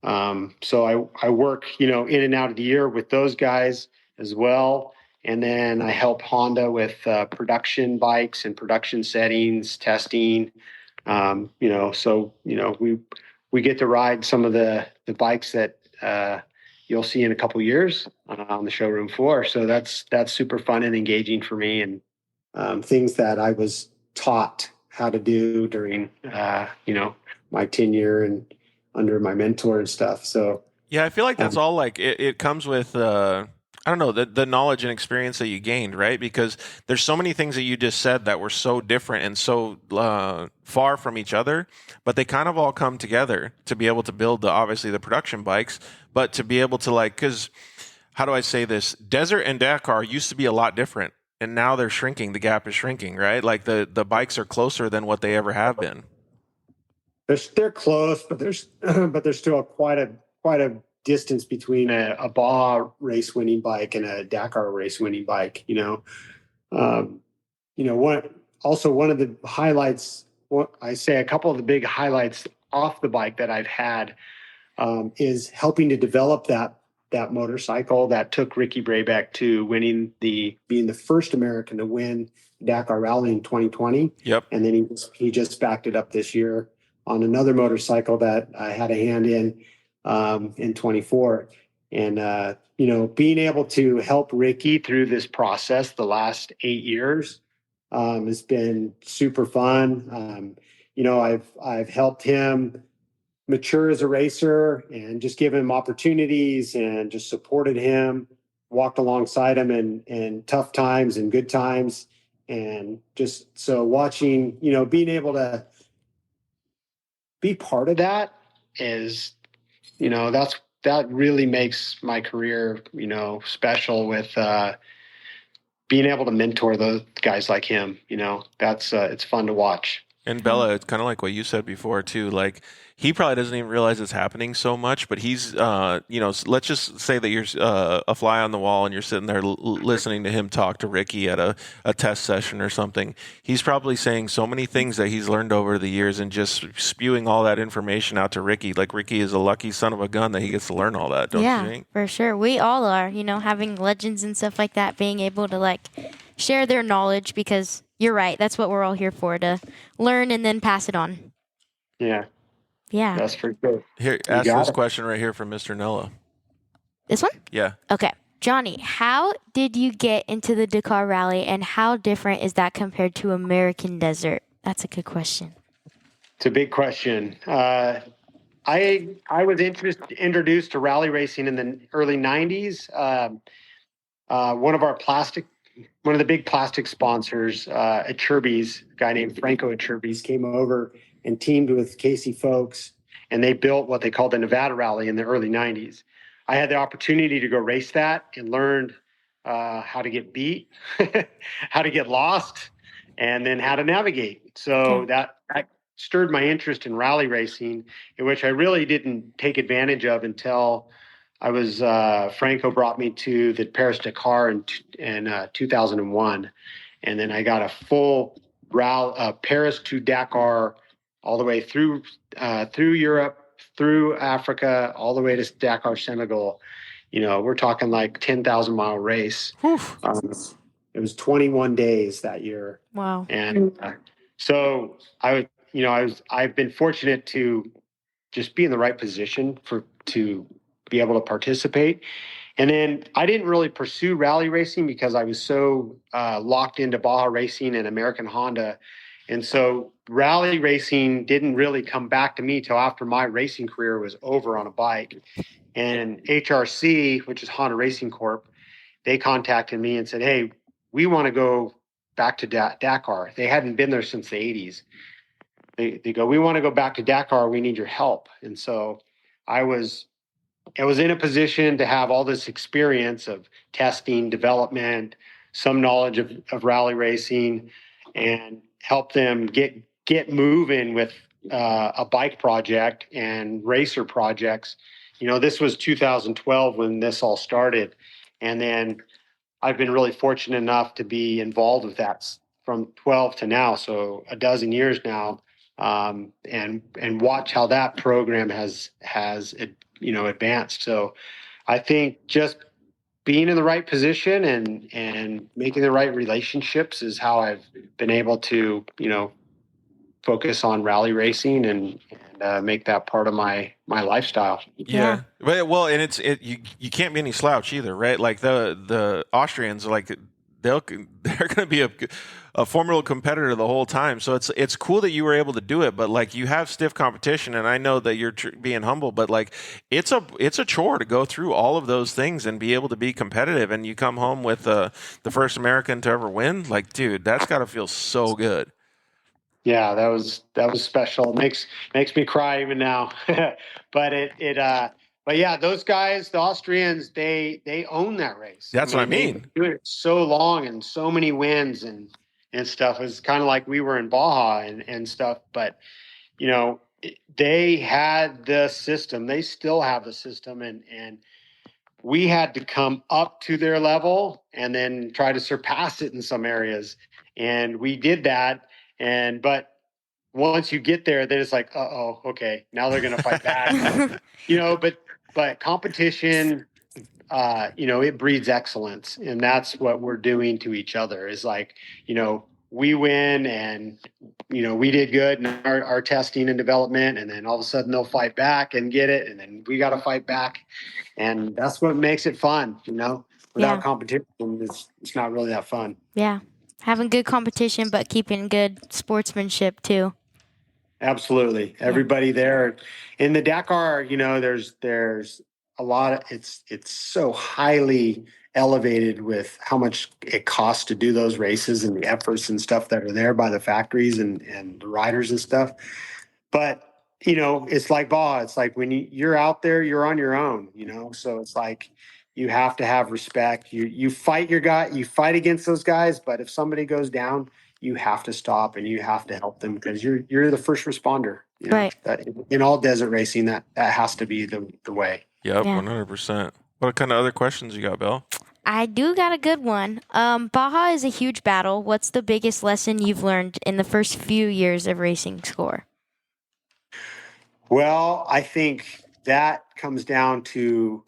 So I work, in and out of the year with those guys as well. And then I help Honda with production bikes and production settings, testing. We get to ride some of the bikes that you'll see in a couple of years on the showroom floor. So that's super fun and engaging for me, and things that I was taught how to do during my tenure and under my mentor and stuff. So Yeah, I feel like that's all like it comes with I don't know, the knowledge and experience that you gained, right? Because there's so many things that you just said that were so different and so far from each other, but they kind of all come together to be able to build obviously the production bikes, but to be able to because how do I say this? Desert and Dakar used to be a lot different, and now they're shrinking. The gap is shrinking, right? Like the bikes are closer than what they ever have been. they're close, but there's still quite a distance between a Baja race winning bike and a Dakar race winning bike. One of the highlights. I say a couple of the big highlights off the bike that I've had is helping to develop that motorcycle that took Ricky Brabeck to being the first American to win Dakar Rally in 2020. Yep. And then he just backed it up this year on another motorcycle that I had a hand in 24. And being able to help Ricky through this process the last 8 years has been super fun. I've helped him mature as a racer and just give him opportunities and just supported him, walked alongside him in tough times and good times. And just so watching, being able to be part of that is, that really makes my career, special with being able to mentor those guys like him. It's fun to watch. And Bella, it's kind of like what you said before too. Like he probably doesn't even realize it's happening so much, but he's, let's just say that you're a fly on the wall and you're sitting there listening to him talk to Ricky at a test session or something. He's probably saying so many things that he's learned over the years and just spewing all that information out to Ricky. Like Ricky is a lucky son of a gun that he gets to learn all that. Don't you think? For sure. We all are, having legends and stuff like that, being able to share their knowledge, because you're right. That's what we're all here for, to learn and then pass it on. Yeah. Yeah. That's for sure. Here, ask this question right here from Mr. Nella. This one? Yeah. Okay. Johnny, how did you get into the Dakar Rally, and how different is that compared to American Desert? That's a good question. It's a big question. I was introduced to rally racing in the early 90s. One of the big plastic sponsors, Achirby's, a guy named Franco Achirby's, came over and teamed with Casey Folks, and they built what they called the Nevada Rally in the early 90s. I had the opportunity to go race that and learned how to get beat, how to get lost, and then how to navigate. So that stirred my interest in rally racing, in which I really didn't take advantage of until I was Franco brought me to the Paris Dakar in 2001, and then I got a full Paris to Dakar, all the way through Europe, through Africa, all the way to Dakar, Senegal. We're talking like 10,000-mile race. It was 21 days that year. Wow. And so I've been fortunate to just be in the right position to be able to participate. And then I didn't really pursue rally racing because I was so locked into Baja racing and American Honda. And so rally racing didn't really come back to me till after my racing career was over on a bike. And HRC, which is Honda Racing Corp, they contacted me and said, hey, we want to go back to Dakar. They hadn't been there since the 80s. They go, we want to go back to Dakar. We need your help. And so I was in a position to have all this experience of testing, development, some knowledge of rally racing, and help them get moving with a bike project and racer projects. This was 2012 when this all started. And then I've been really fortunate enough to be involved with that from 12 to now. So a dozen years now, and watch how that program has advanced. So I think just being in the right position and making the right relationships is how I've been able to, focus on rally racing and make that part of my lifestyle. Yeah. Well, and you can't be any slouch either, right? Like the Austrians, like they're going to be a formidable competitor the whole time. So it's cool that you were able to do it, but like you have stiff competition, and I know that you're being humble, but like it's a chore to go through all of those things and be able to be competitive. And you come home with the first American to ever win. Like, dude, that's got to feel so good. Yeah, that was special. It makes me cry even now. But yeah, those guys, the Austrians, they own that race. That's what I mean. They do it so long and so many wins and stuff. It's kind of like we were in Baja and stuff. But they had the system. They still have the system, and we had to come up to their level and then try to surpass it in some areas. And we did that. But once you get there, then it's like, okay, now they're going to fight back. But competition, it breeds excellence, and that's what we're doing to each other. Is like, we win, and we did good in our testing and development, and then all of a sudden they'll fight back and get it, and then we got to fight back, and that's what makes it fun. Without competition, it's not really that fun. Yeah. Having good competition, but keeping good sportsmanship too. Absolutely. Everybody there in the Dakar, there's a lot of, it's so highly elevated with how much it costs to do those races and the efforts and stuff that are there by the factories and the riders and stuff. But, it's like Baja. It's like when you're out there, you're on your own, so it's like, you have to have respect. You fight your guy, you fight against those guys, but if somebody goes down, you have to stop and you have to help them because you're the first responder. Right. That in all desert racing, that has to be the way. Yep, 100%. What kind of other questions you got, Bill? I do got a good one. Baja is a huge battle. What's the biggest lesson you've learned in the first few years of racing score? Well, I think that comes down to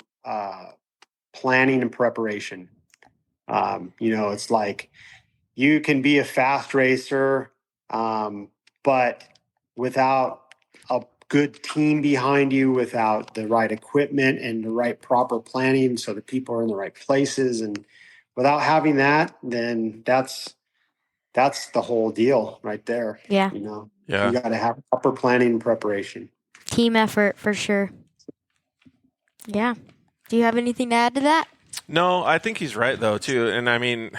planning and preparation. It's like you can be a fast racer, but without a good team behind you, without the right equipment and the right proper planning so that people are in the right places, and without having that, then that's the whole deal right there. Yeah. You got to have proper planning and preparation. Team effort for sure. Yeah. Do you have anything to add to that? No, I think he's right though too. And I mean,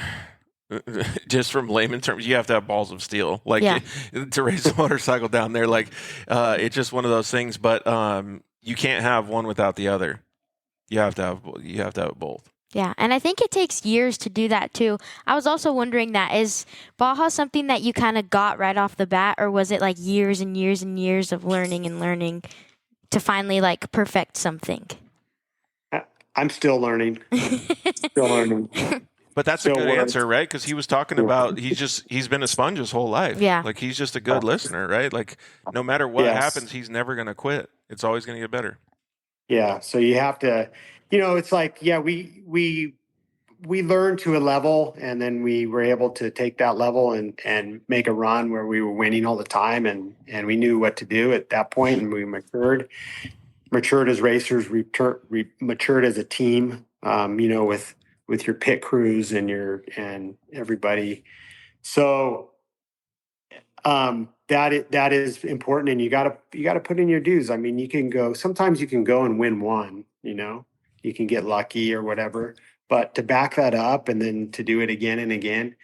just from layman terms, you have to have balls of steel, like to race a motorcycle down there. Like, it's just one of those things. But you can't have one without the other. You have to have both. Yeah, and I think it takes years to do that too. I was also wondering that, is Baja something that you kind of got right off the bat, or was it like years and years and years of learning to finally like perfect something? I'm still learning. But that's a good answer, right? Because he was talking about he's been a sponge his whole life. Yeah. Like he's just a good listener, right? Like no matter what happens, he's never going to quit. It's always going to get better. Yeah. So you have to, it's like, we learned to a level, and then we were able to take that level and make a run where we were winning all the time, and we knew what to do at that point, and we matured as racers, we matured as a team, with your pit crews and everybody. So that is important, and you gotta put in your dues. I mean, sometimes you can go and win one, you can get lucky or whatever, but to back that up and then to do it again and again,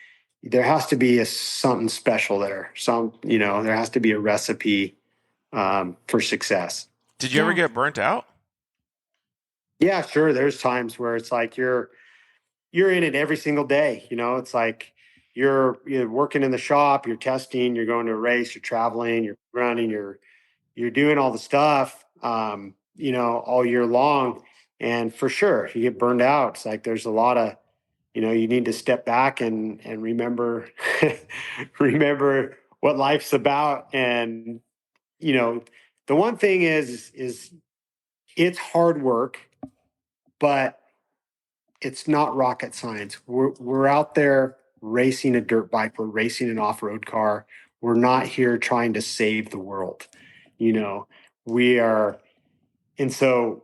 there has to be something special there. There has to be a recipe for success. Did you ever Yeah. get burnt out? Yeah, sure. There's times where it's like you're in it every single day. It's like you're working in the shop, you're testing, you're going to a race, you're traveling, you're running, you're doing all the stuff, all year long. And for sure, you get burned out. It's like there's a lot of, you need to step back and remember, remember what life's about. And, the one thing is it's hard work, but it's not rocket science. We're out there racing a dirt bike. We're racing an off-road car. We're not here trying to save the world. We are. And so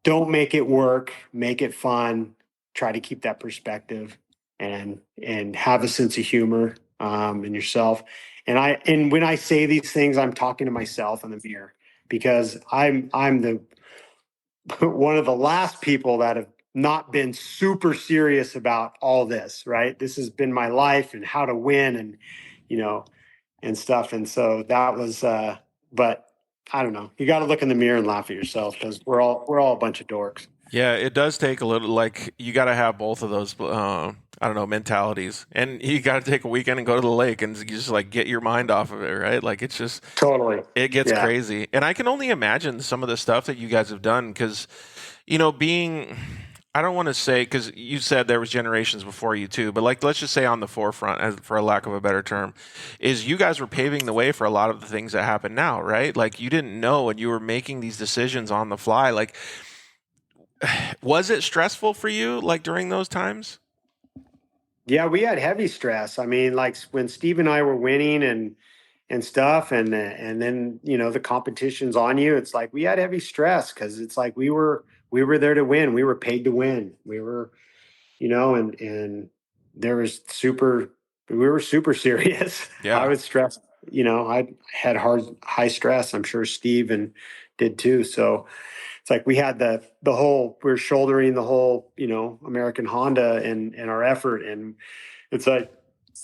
don't make it work, make it fun, try to keep that perspective and have a sense of humor in yourself. And when I say these things, I'm talking to myself in the mirror, because I'm the one of the last people that have not been super serious about all this, right? This has been my life and how to win and stuff. And so that was, but I don't know. You got to look in the mirror and laugh at yourself, because we're all a bunch of dorks. Yeah, it does take a little, like, you got to have both of those, I don't know, mentalities. And you got to take a weekend and go to the lake and just like get your mind off of it, right? Like, it's just, Totally. it gets Yeah. crazy. And I can only imagine some of the stuff that you guys have done, because, I don't want to say, because you said there was generations before you too, but like, let's just say on the forefront, for a lack of a better term, is you guys were paving the way for a lot of the things that happen now, right? Like, you didn't know, and you were making these decisions on the fly. Like, was it stressful for you, like, during those times? Yeah, we had heavy stress. I mean, like when Steve and I were winning and stuff, and then the competition's on you. It's like we had heavy stress, because it's like we were there to win. We were paid to win. We were, and there was we were super serious. Yeah. I was stressed. I had high stress. I'm sure Steve and did too. So it's like we had we were shouldering the whole, American Honda and our effort. And it's like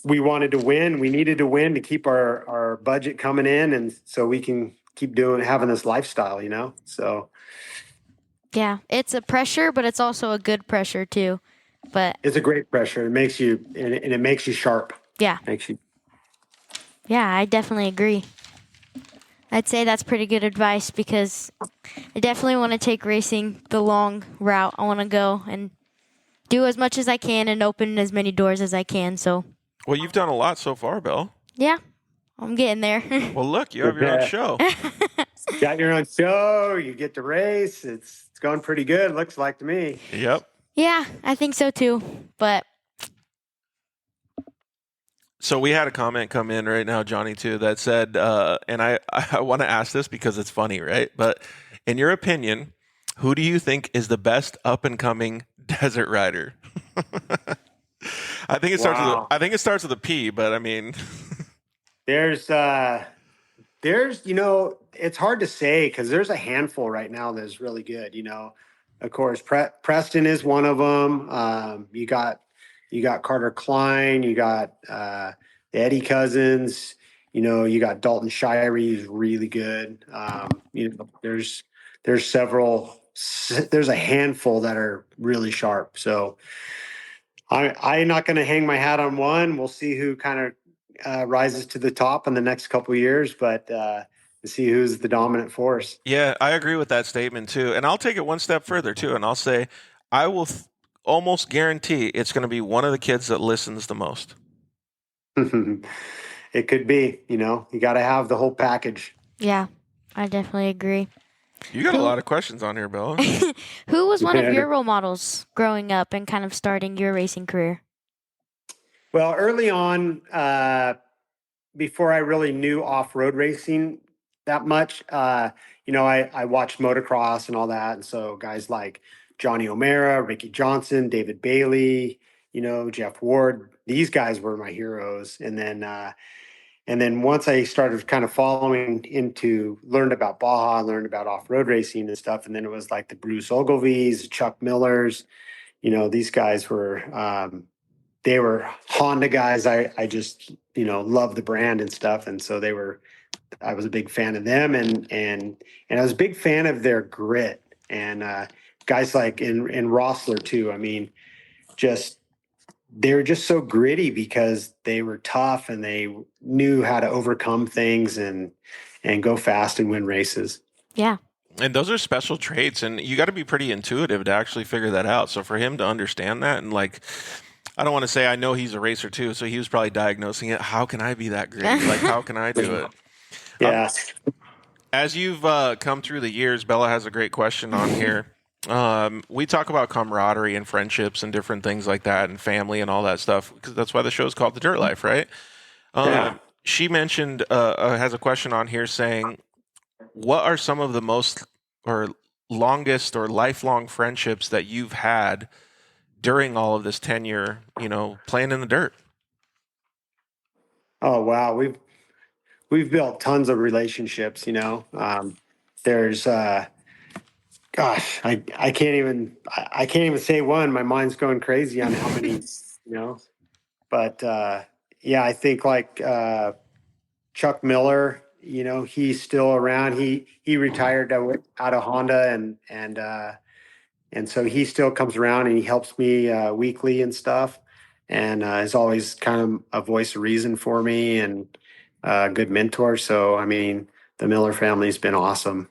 we wanted to win. We needed to win to keep our budget coming in, and so we can keep having this lifestyle, So Yeah, it's a pressure, but it's also a good pressure too. But it's a great pressure. It makes you, and it makes you sharp. yeah, Makes you. yeah, I definitely agree. I'd say that's pretty good advice, because I definitely want to take racing the long route. I want to go and do as much as I can and open as many doors as I can. So, Well, you've done a lot so far, Bill. yeah, I'm getting there. Well, look, you have your own show. Got your own show. You get to race. It's going pretty good. Looks like to me. Yep. Yeah, I think so too. But So we had a comment come in right now, Johnny, too, that said, and I want to ask this because it's funny, right? But in your opinion, who do you think is the best up and coming desert rider? I think it starts with Wow. I think it starts with a P, but I mean, There's it's hard to say, because there's a handful right now that's really good. Of course, Preston is one of them. You got Carter Klein, you got Eddie Cousins, you got Dalton Shirey, who's really good. There's several. There's a handful that are really sharp. So I'm not going to hang my hat on one. We'll see who kind of rises to the top in the next couple of years, but to see who's the dominant force. yeah, I agree with that statement too. And I'll take it one step further too, and I'll say I will almost guarantee it's going to be one of the kids that listens the most. It could be. You got to have the whole package. yeah, I definitely agree. You got a lot of questions on here, Bella. Who was one of your role models growing up and kind of starting your racing career? Well, early on, before I really knew off-road racing that much, I watched motocross and all that. And so guys like Johnny O'Mara, Ricky Johnson, David Bailey, Jeff Ward. These guys were my heroes. And then once I started kind of learned about Baja, learned about off-road racing and stuff. And then it was like the Bruce Ogilvies, Chuck Millers, these guys they were Honda guys. I just, loved the brand and stuff. And so I was a big fan of them and I was a big fan of their grit and guys like in Rossler too. I mean, they were just so gritty because they were tough and they knew how to overcome things and go fast and win races. Yeah. And those are special traits, and you got to be pretty intuitive to actually figure that out. So for him to understand that, and like, I don't want to say I know he's a racer too, so he was probably diagnosing it. How can I be that gritty? Like, how can I do it? Yeah. As you've come through the years, Bella has a great question on here. We talk about camaraderie and friendships and different things like that and family and all that stuff, because that's why the show is called The Dirt Life, right? Yeah. She mentioned, has a question on here saying, what are some of the most or longest or lifelong friendships that you've had during all of this tenure, playing in the dirt? Oh, wow. We've built tons of relationships, there's, gosh, I can't even say one. My mind's going crazy on how many, but, yeah, I think like, Chuck Miller, he's still around. He retired out of Honda and so he still comes around and he helps me, weekly and stuff. And, is always kind of a voice of reason for me and a good mentor. So, I mean, the Miller family's been awesome.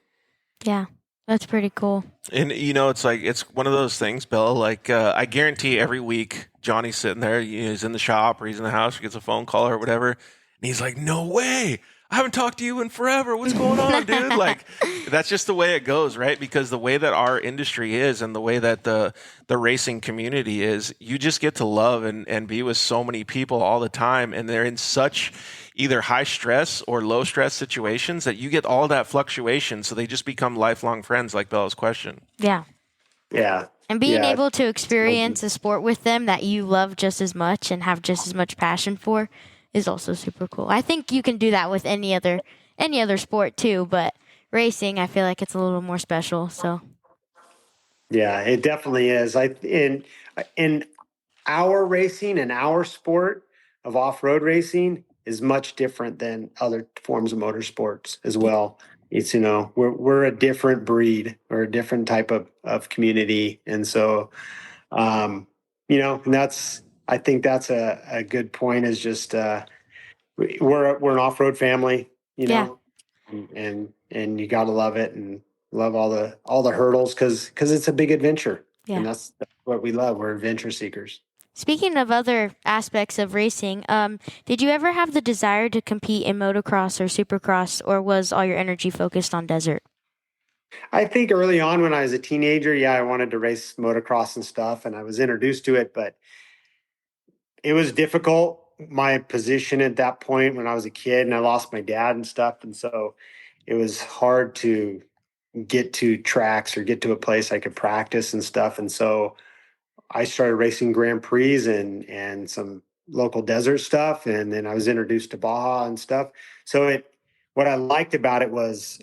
Yeah. That's pretty cool. And, it's like, it's one of those things, Bella, like, I guarantee every week Johnny's sitting there, he's in the shop or he's in the house or gets a phone call or whatever. And he's like, no way. I haven't talked to you in forever. What's going on, dude? Like, that's just the way it goes, right? Because the way that our industry is and the way that the racing community is, you just get to love and be with so many people all the time. And they're in such either high stress or low stress situations that you get all that fluctuation. So they just become lifelong friends, like Bella's question. Yeah. Yeah. And being able to experience a sport with them that you love just as much and have just as much passion for is also super cool. I think you can do that with any other sport too, but racing, I feel like it's a little more special. So Yeah, it definitely is. In our racing and our sport of off-road racing is much different than other forms of motorsports as well. It's, we're a different breed or a different type of community. And so, and I think that's a good point is just, we're an off-road family, Yeah. and you got to love it and love all the hurdles because it's a big adventure. Yeah. And that's what we love. We're adventure seekers. Speaking of other aspects of racing, did you ever have the desire to compete in motocross or supercross, or was all your energy focused on desert? I think early on when I was a teenager, I wanted to race motocross and stuff, and I was introduced to it, but it was difficult. My position at that point when I was a kid and I lost my dad and stuff. And so it was hard to get to tracks or get to a place I could practice and stuff. And so I started racing Grand Prix and some local desert stuff. And then I was introduced to Baja and stuff. So what I liked about it was,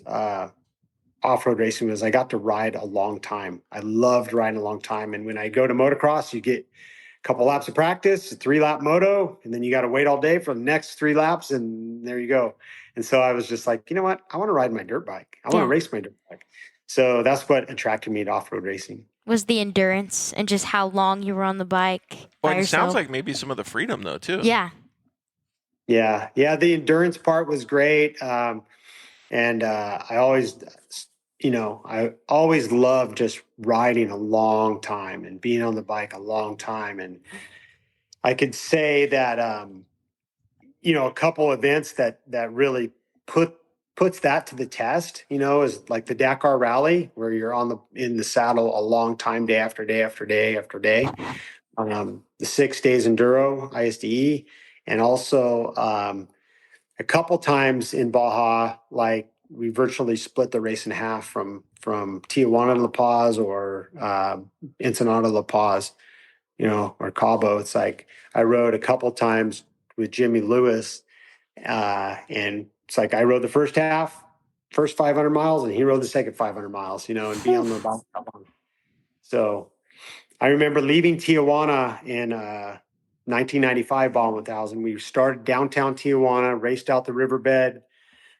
off-road racing was I got to ride a long time. I loved riding a long time. And when I go to motocross, you get couple laps of practice, a 3-lap moto, and then you got to wait all day for the next 3 laps, and there you go. And so I was just like, you know what? I want to ride my dirt bike. I want to race my dirt bike. So that's what attracted me to off-road racing. Was the endurance and just how long you were on the bike by It yourself? sounds like maybe some of the freedom, though, too. Yeah. Yeah. The endurance part was great. And I always loved just riding a long time and being on the bike a long time. And I could say that, a couple events that really puts that to the test, is like the Dakar Rally, where you're in the saddle a long time, day after day after day after day. The 6 days enduro, ISDE, and also a couple times in Baja, like we virtually split the race in half from Tijuana to La Paz or Ensenada to La Paz, or Cabo. It's like I rode a couple times with Jimmy Lewis, and it's like I rode the first 500 miles, and he rode the second 500 miles, and be on the bike. So I remember leaving Tijuana in 1995 Baja 1000. We started downtown Tijuana, raced out the riverbed,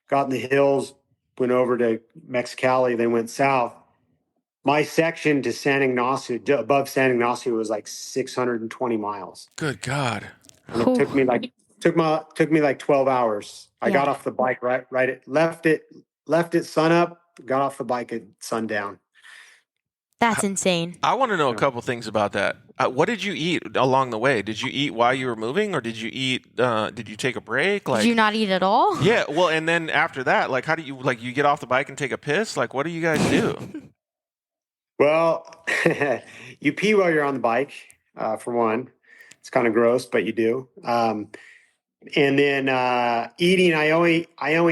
got in the hills, went over to Mexicali, then went south. My section to San Ignacio, above San Ignacio, was like 620 miles. Good God. And it took me like 12 hours. I got off the bike left it sun up, got off the bike at sundown. That's insane. I want to know a couple things about that. What did you eat along the way? Did you eat while you were moving, or did you eat? Did you take a break? Did you not eat at all? Yeah. Well, and then after that, like, how do you you get off the bike and take a piss? Like, what do you guys do? Well, you pee while you're on the bike. For one, it's kind of gross, but you do. And then eating, I only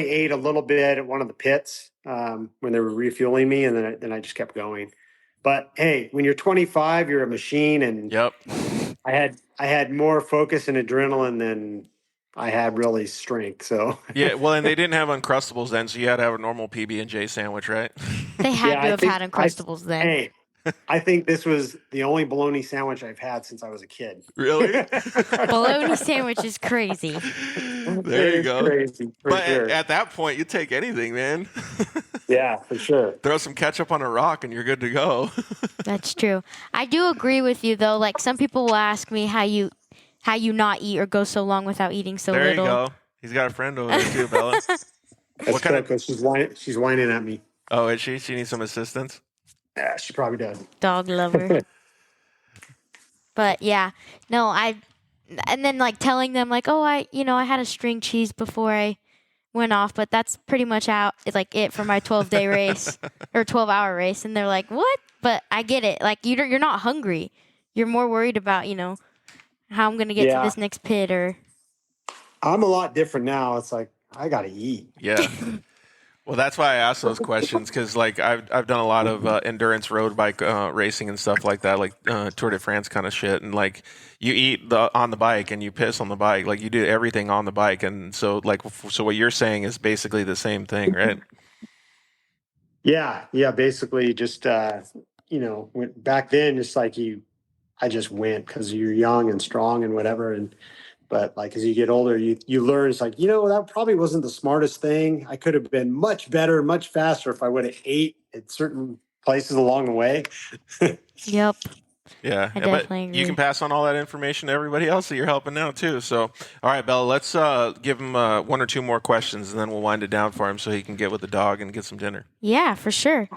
ate a little bit at one of the pits when they were refueling me, and then I just kept going. But hey, when you're 25, you're a machine, and Yep. I had more focus and adrenaline than I had really strength. So yeah, well, and they didn't have Uncrustables then, so you had to have a normal PB&J sandwich, right? They had to have had Uncrustables then. Hey, I think this was the only bologna sandwich I've had since I was a kid. Really? Bologna sandwich is crazy. There you go. Crazy, but sure. at that point, you take anything, man. Yeah, for sure. Throw some ketchup on a rock and you're good to go. That's true. I do agree with you though. Like some people will ask me how you not eat or go so long without eating so there little. There you go. He's got a friend over there too, Bella. What kind of? She's whining at me. Oh, is she? She needs some assistance. Yeah, she probably does. Dog lover. But yeah, no, and then like telling them like, oh, I had a string cheese before I went off, but that's pretty much it for my 12-day race or 12-hour race, and they're like, what? But I get it. Like you're not hungry. You're more worried about how I'm gonna get to this next pit or. I'm a lot different now. It's like I gotta eat. Yeah. Well, that's why I asked those questions because, like, I've done a lot of endurance road bike racing and stuff like that, like Tour de France kind of shit. And like, you eat on the bike and you piss on the bike, like you do everything on the bike. And so, so what you're saying is basically the same thing, right? Yeah, basically, just back then, just like I just went because you're young and strong and whatever, But like as you get older, you learn. It's like that probably wasn't the smartest thing. I could have been much better, much faster if I would have ate at certain places along the way. Yep. Yeah, I but definitely agree. You can pass on all that information to everybody else that you're helping now too. So, all right, Bella, let's give him one or two more questions, and then we'll wind it down for him so he can get with the dog and get some dinner. Yeah, for sure.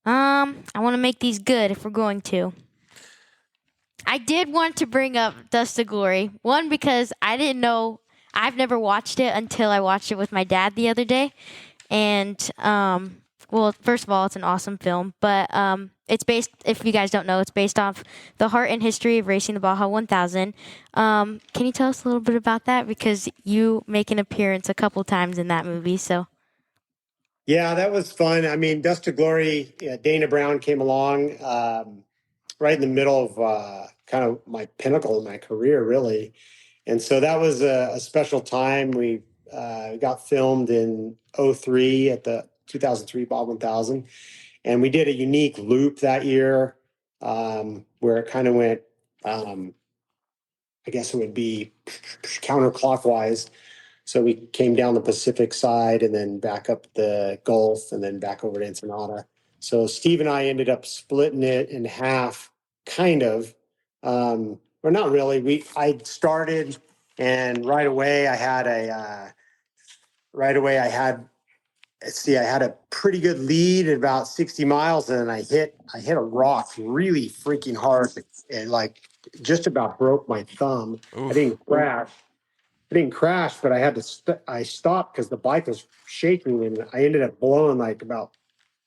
I want to make these good if we're going to. I did want to bring up Dust to Glory. One, because I didn't know. I've never watched it until I watched it with my dad the other day. And, well, first of all, it's an awesome film. But it's based, if you guys don't know, it's based off the heart and history of racing the Baja 1000. Can you tell us a little bit about that? Because you make an appearance a couple times in that movie, so. Yeah, that was fun. I mean, Dust to Glory, Dana Brown came along right in the middle of kind of my pinnacle in my career, really. And so that was a special time. We got filmed in 2003 at the 2003 Bob 1000. And we did a unique loop that year where it kind of went, I guess it would be counterclockwise. So we came down the Pacific side and then back up the Gulf and then back over to Ensenada. So Steve and I ended up splitting it in half, kind of. Or not really. I started, and right away I had a pretty good lead at about 60 miles, and then I hit a rock really freaking hard, and like just about broke my thumb. Oof. I didn't crash, but I had to. I stopped because the bike was shaking, and I ended up blowing like about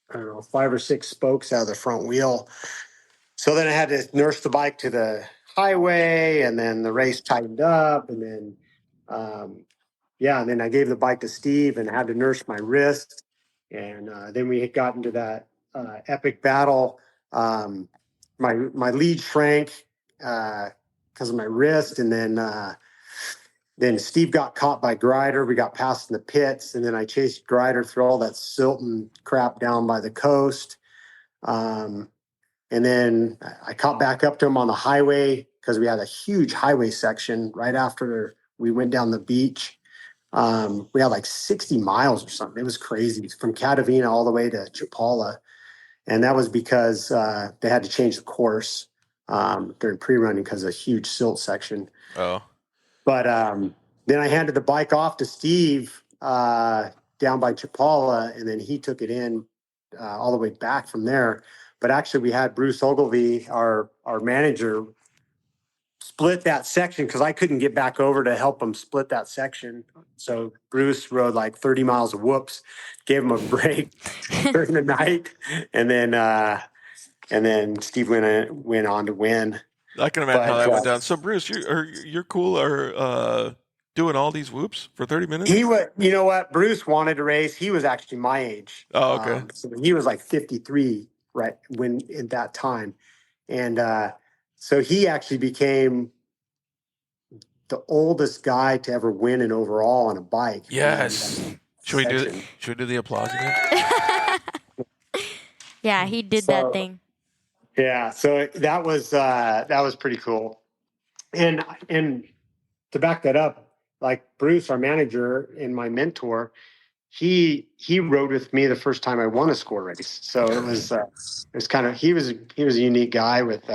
5 or 6 spokes out of the front wheel. So then I had to nurse the bike to the highway, and then the race tightened up, and then and then I gave the bike to Steve and had to nurse my wrist. And then we had gotten to that epic battle. My lead shrank because of my wrist, and then Steve got caught by Grider. We got past in the pits, and then I chased Grider through all that silt and crap down by the coast. And then I caught back up to him on the highway because we had a huge highway section right after we went down the beach. We had like 60 miles or something. It was crazy from Catavina all the way to Chapala. And that was because they had to change the course during pre-running because of a huge silt section. Oh. But then I handed the bike off to Steve down by Chapala, and then he took it in all the way back from there. But actually, we had Bruce Ogilvie, our manager, split that section because I couldn't get back over to help him split that section. So Bruce rode like 30 miles of whoops, gave him a break during the night, and then Steve went on to win. I can imagine how that went down. So Bruce, you're cool or doing all these whoops for 30 minutes? He was, you know what? Bruce wanted to race. He was actually my age. Oh, okay. So he was like 53 right when at that time, and so he actually became the oldest guy to ever win an overall on a bike. Yes. Should we do the applause again? Yeah, he did that thing. Yeah, so that was pretty cool. And to back that up, like Bruce, our manager and my mentor, he rode with me the first time I won a score race. So it was kind of he was a unique guy with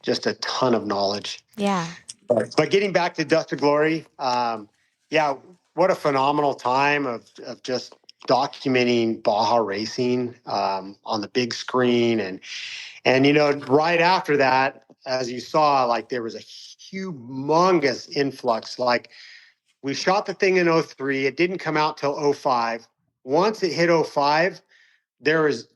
just a ton of knowledge. Yeah. But getting back to Dust to Glory, yeah, what a phenomenal time of just documenting Baja racing on the big screen. And, you know, right after that, as you saw, like there was a humongous influx. Like we shot the thing in 03. It didn't come out till 05. Once it hit 05, there was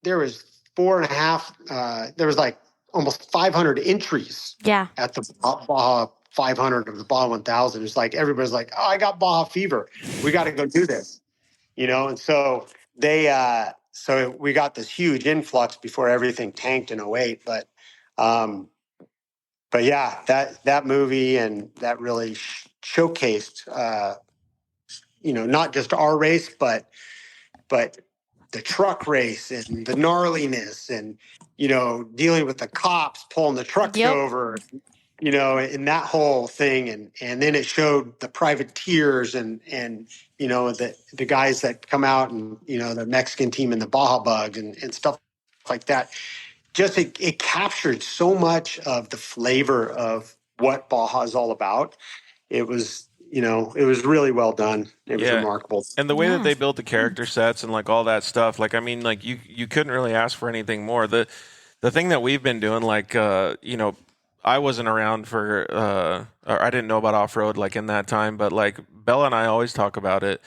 4.5, there was like almost 500 entries at the Baja 500 of the Baja 1000. It's like everybody's like, oh, I got Baja fever. We got to go do this, you know? And so so we got this huge influx before everything tanked in 08. But yeah, that movie and that really showcased, you know, not just our race, but the truck race and the gnarliness and, you know, dealing with the cops pulling the trucks over, you know, and that whole thing. And then it showed the privateers and you know, the guys that come out and, you know, the Mexican team and the Baja Bugs and stuff like that. Just it captured so much of the flavor of what Baja is all about. It was, you know, it was really well done. It was remarkable. And the way that they built the character sets and like all that stuff, like, I mean, like you couldn't really ask for anything more. The thing that we've been doing, like, you know, I wasn't around for, or I didn't know about off-road like in that time, but like Bella and I always talk about it.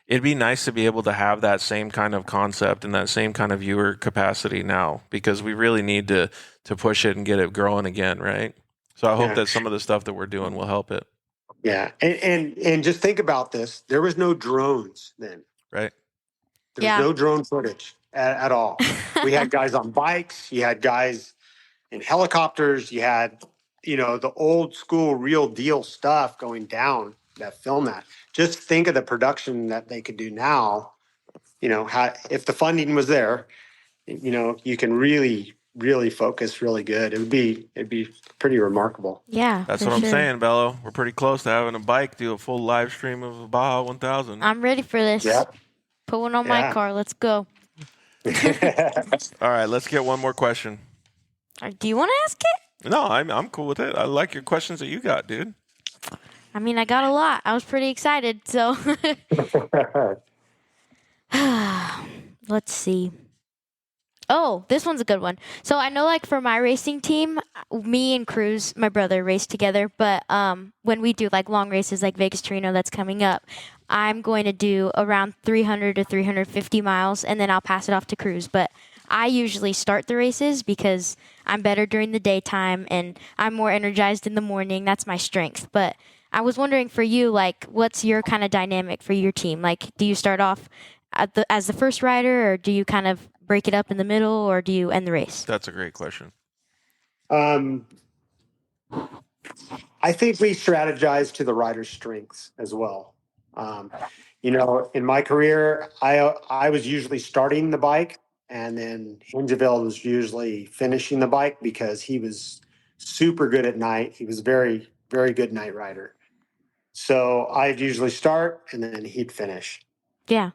It'd be nice to be able to have that same kind of concept and that same kind of viewer capacity now, because we really need to push it and get it growing again, right? So I hope that some of the stuff that we're doing will help it. Yeah, and just think about this. There was no drones then. Right. There was no drone footage at all. We had guys on bikes. You had guys in helicopters. You had, you know, the old school real deal stuff going down that film that. Just think of the production that they could do now. You know, if the funding was there, you know, you can really focus really good. It'd be pretty remarkable. Yeah, that's what I'm saying, Bello. We're pretty close to having a bike do a full live stream of a Baja 1000. I'm ready for this. Yep. Put one on my car. Let's go. All right, let's get one more question. Do you want to ask it? No, I'm cool with it. I like your questions that you got, dude. I mean, I got a lot. I was pretty excited, so let's see. Oh, this one's a good one. So I know, like, for my racing team, me and Cruz, my brother, race together. But when we do, like, long races like Vegas to Reno that's coming up, I'm going to do around 300 to 350 miles, and then I'll pass it off to Cruz. But I usually start the races because I'm better during the daytime, and I'm more energized in the morning. That's my strength. But I was wondering for you, like, what's your kind of dynamic for your team? Like, do you start off as the first rider, or do you kind of break it up in the middle, or do you end the race? That's a great question. I think we strategize to the rider's strengths as well. In my career, I was usually starting the bike, and then Hingeville was usually finishing the bike because he was super good at night. He was a very, very good night rider. So I'd usually start, and then he'd finish. Yeah.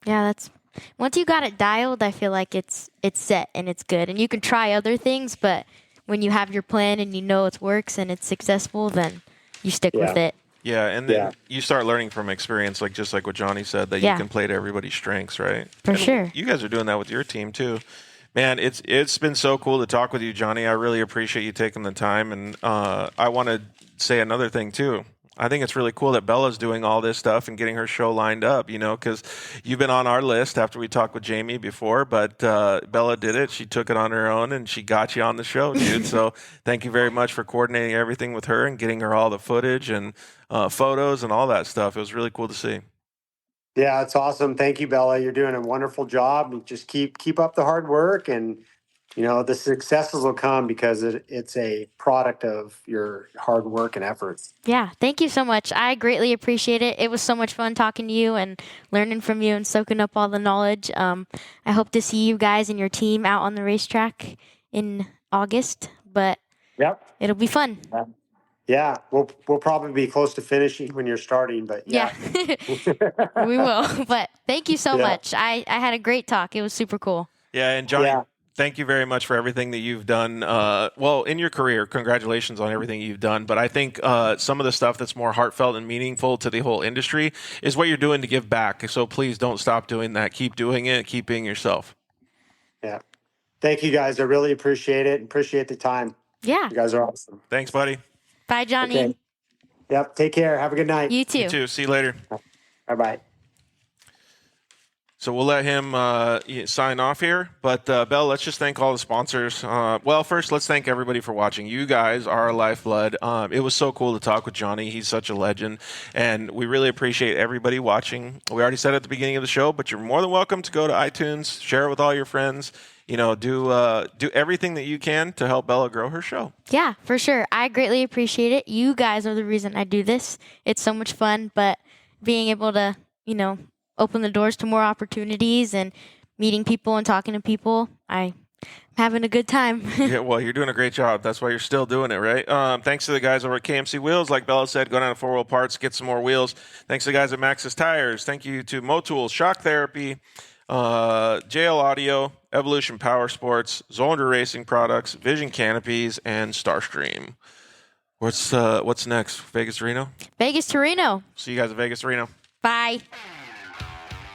That's once you got it dialed, I feel like it's set and it's good, and you can try other things, but when you have your plan and you know it works and it's successful, then you stick with it. Yeah, and then you start learning from experience, just like what Johnny said, that you can play to everybody's strengths, right? For sure. You guys are doing that with your team too. Man, it's been so cool to talk with you, Johnny. I really appreciate you taking the time, and I want to say another thing too. I think it's really cool that Bella's doing all this stuff and getting her show lined up, because you've been on our list after we talked with Jamie before, but Bella did it. She took it on her own, and she got you on the show, dude. So thank you very much for coordinating everything with her and getting her all the footage and photos and all that stuff. It was really cool to see. Yeah, it's awesome. Thank you, Bella. You're doing a wonderful job. Just keep up the hard work, and the successes will come because it's a product of your hard work and efforts. Yeah, thank you so much. I greatly appreciate it. It was so much fun talking to you and learning from you and soaking up all the knowledge. I hope to see you guys and your team out on the racetrack in August, but it'll be fun. Yeah, we'll probably be close to finishing when you're starting, but yeah. We will. But thank you so much. I had a great talk. It was super cool. Yeah, and Johnny, thank you very much for everything that you've done. In your career, congratulations on everything you've done. But I think some of the stuff that's more heartfelt and meaningful to the whole industry is what you're doing to give back. So please don't stop doing that. Keep doing it. Keep being yourself. Yeah. Thank you, guys. I really appreciate it. Appreciate the time. Yeah. You guys are awesome. Thanks, buddy. Bye, Johnny. Okay. Yep. Take care. Have a good night. You too. You too. See you later. Bye-bye. So we'll let him sign off here. But, Belle, let's just thank all the sponsors. First, let's thank everybody for watching. You guys are our lifeblood. It was so cool to talk with Johnny. He's such a legend. And we really appreciate everybody watching. We already said at the beginning of the show, but you're more than welcome to go to iTunes, share it with all your friends. Do everything that you can to help Bella grow her show. Yeah, for sure. I greatly appreciate it. You guys are the reason I do this. It's so much fun, but being able to, open the doors to more opportunities and meeting people and talking to people, I'm having a good time. Yeah, well, you're doing a great job. That's why you're still doing it, right? Thanks to the guys over at KMC Wheels. Like Bella said, go down to 4 Wheel Parts, get some more wheels. Thanks to the guys at Maxxis Tires. Thank you to Motools, Shock Therapy, JL Audio, Evolution Power Sports, Zolander Racing Products, Vision Canopies, and Starstream. What's next? Vegas to Reno? Vegas to Reno. See you guys at Vegas to Reno. Bye.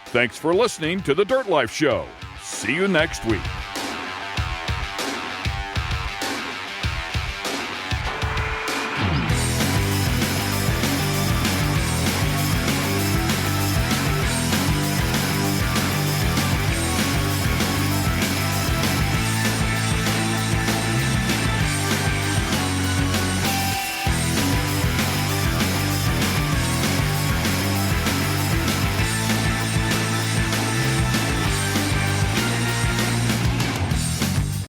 Thanks for listening to The Dirt Life Show. See you next week.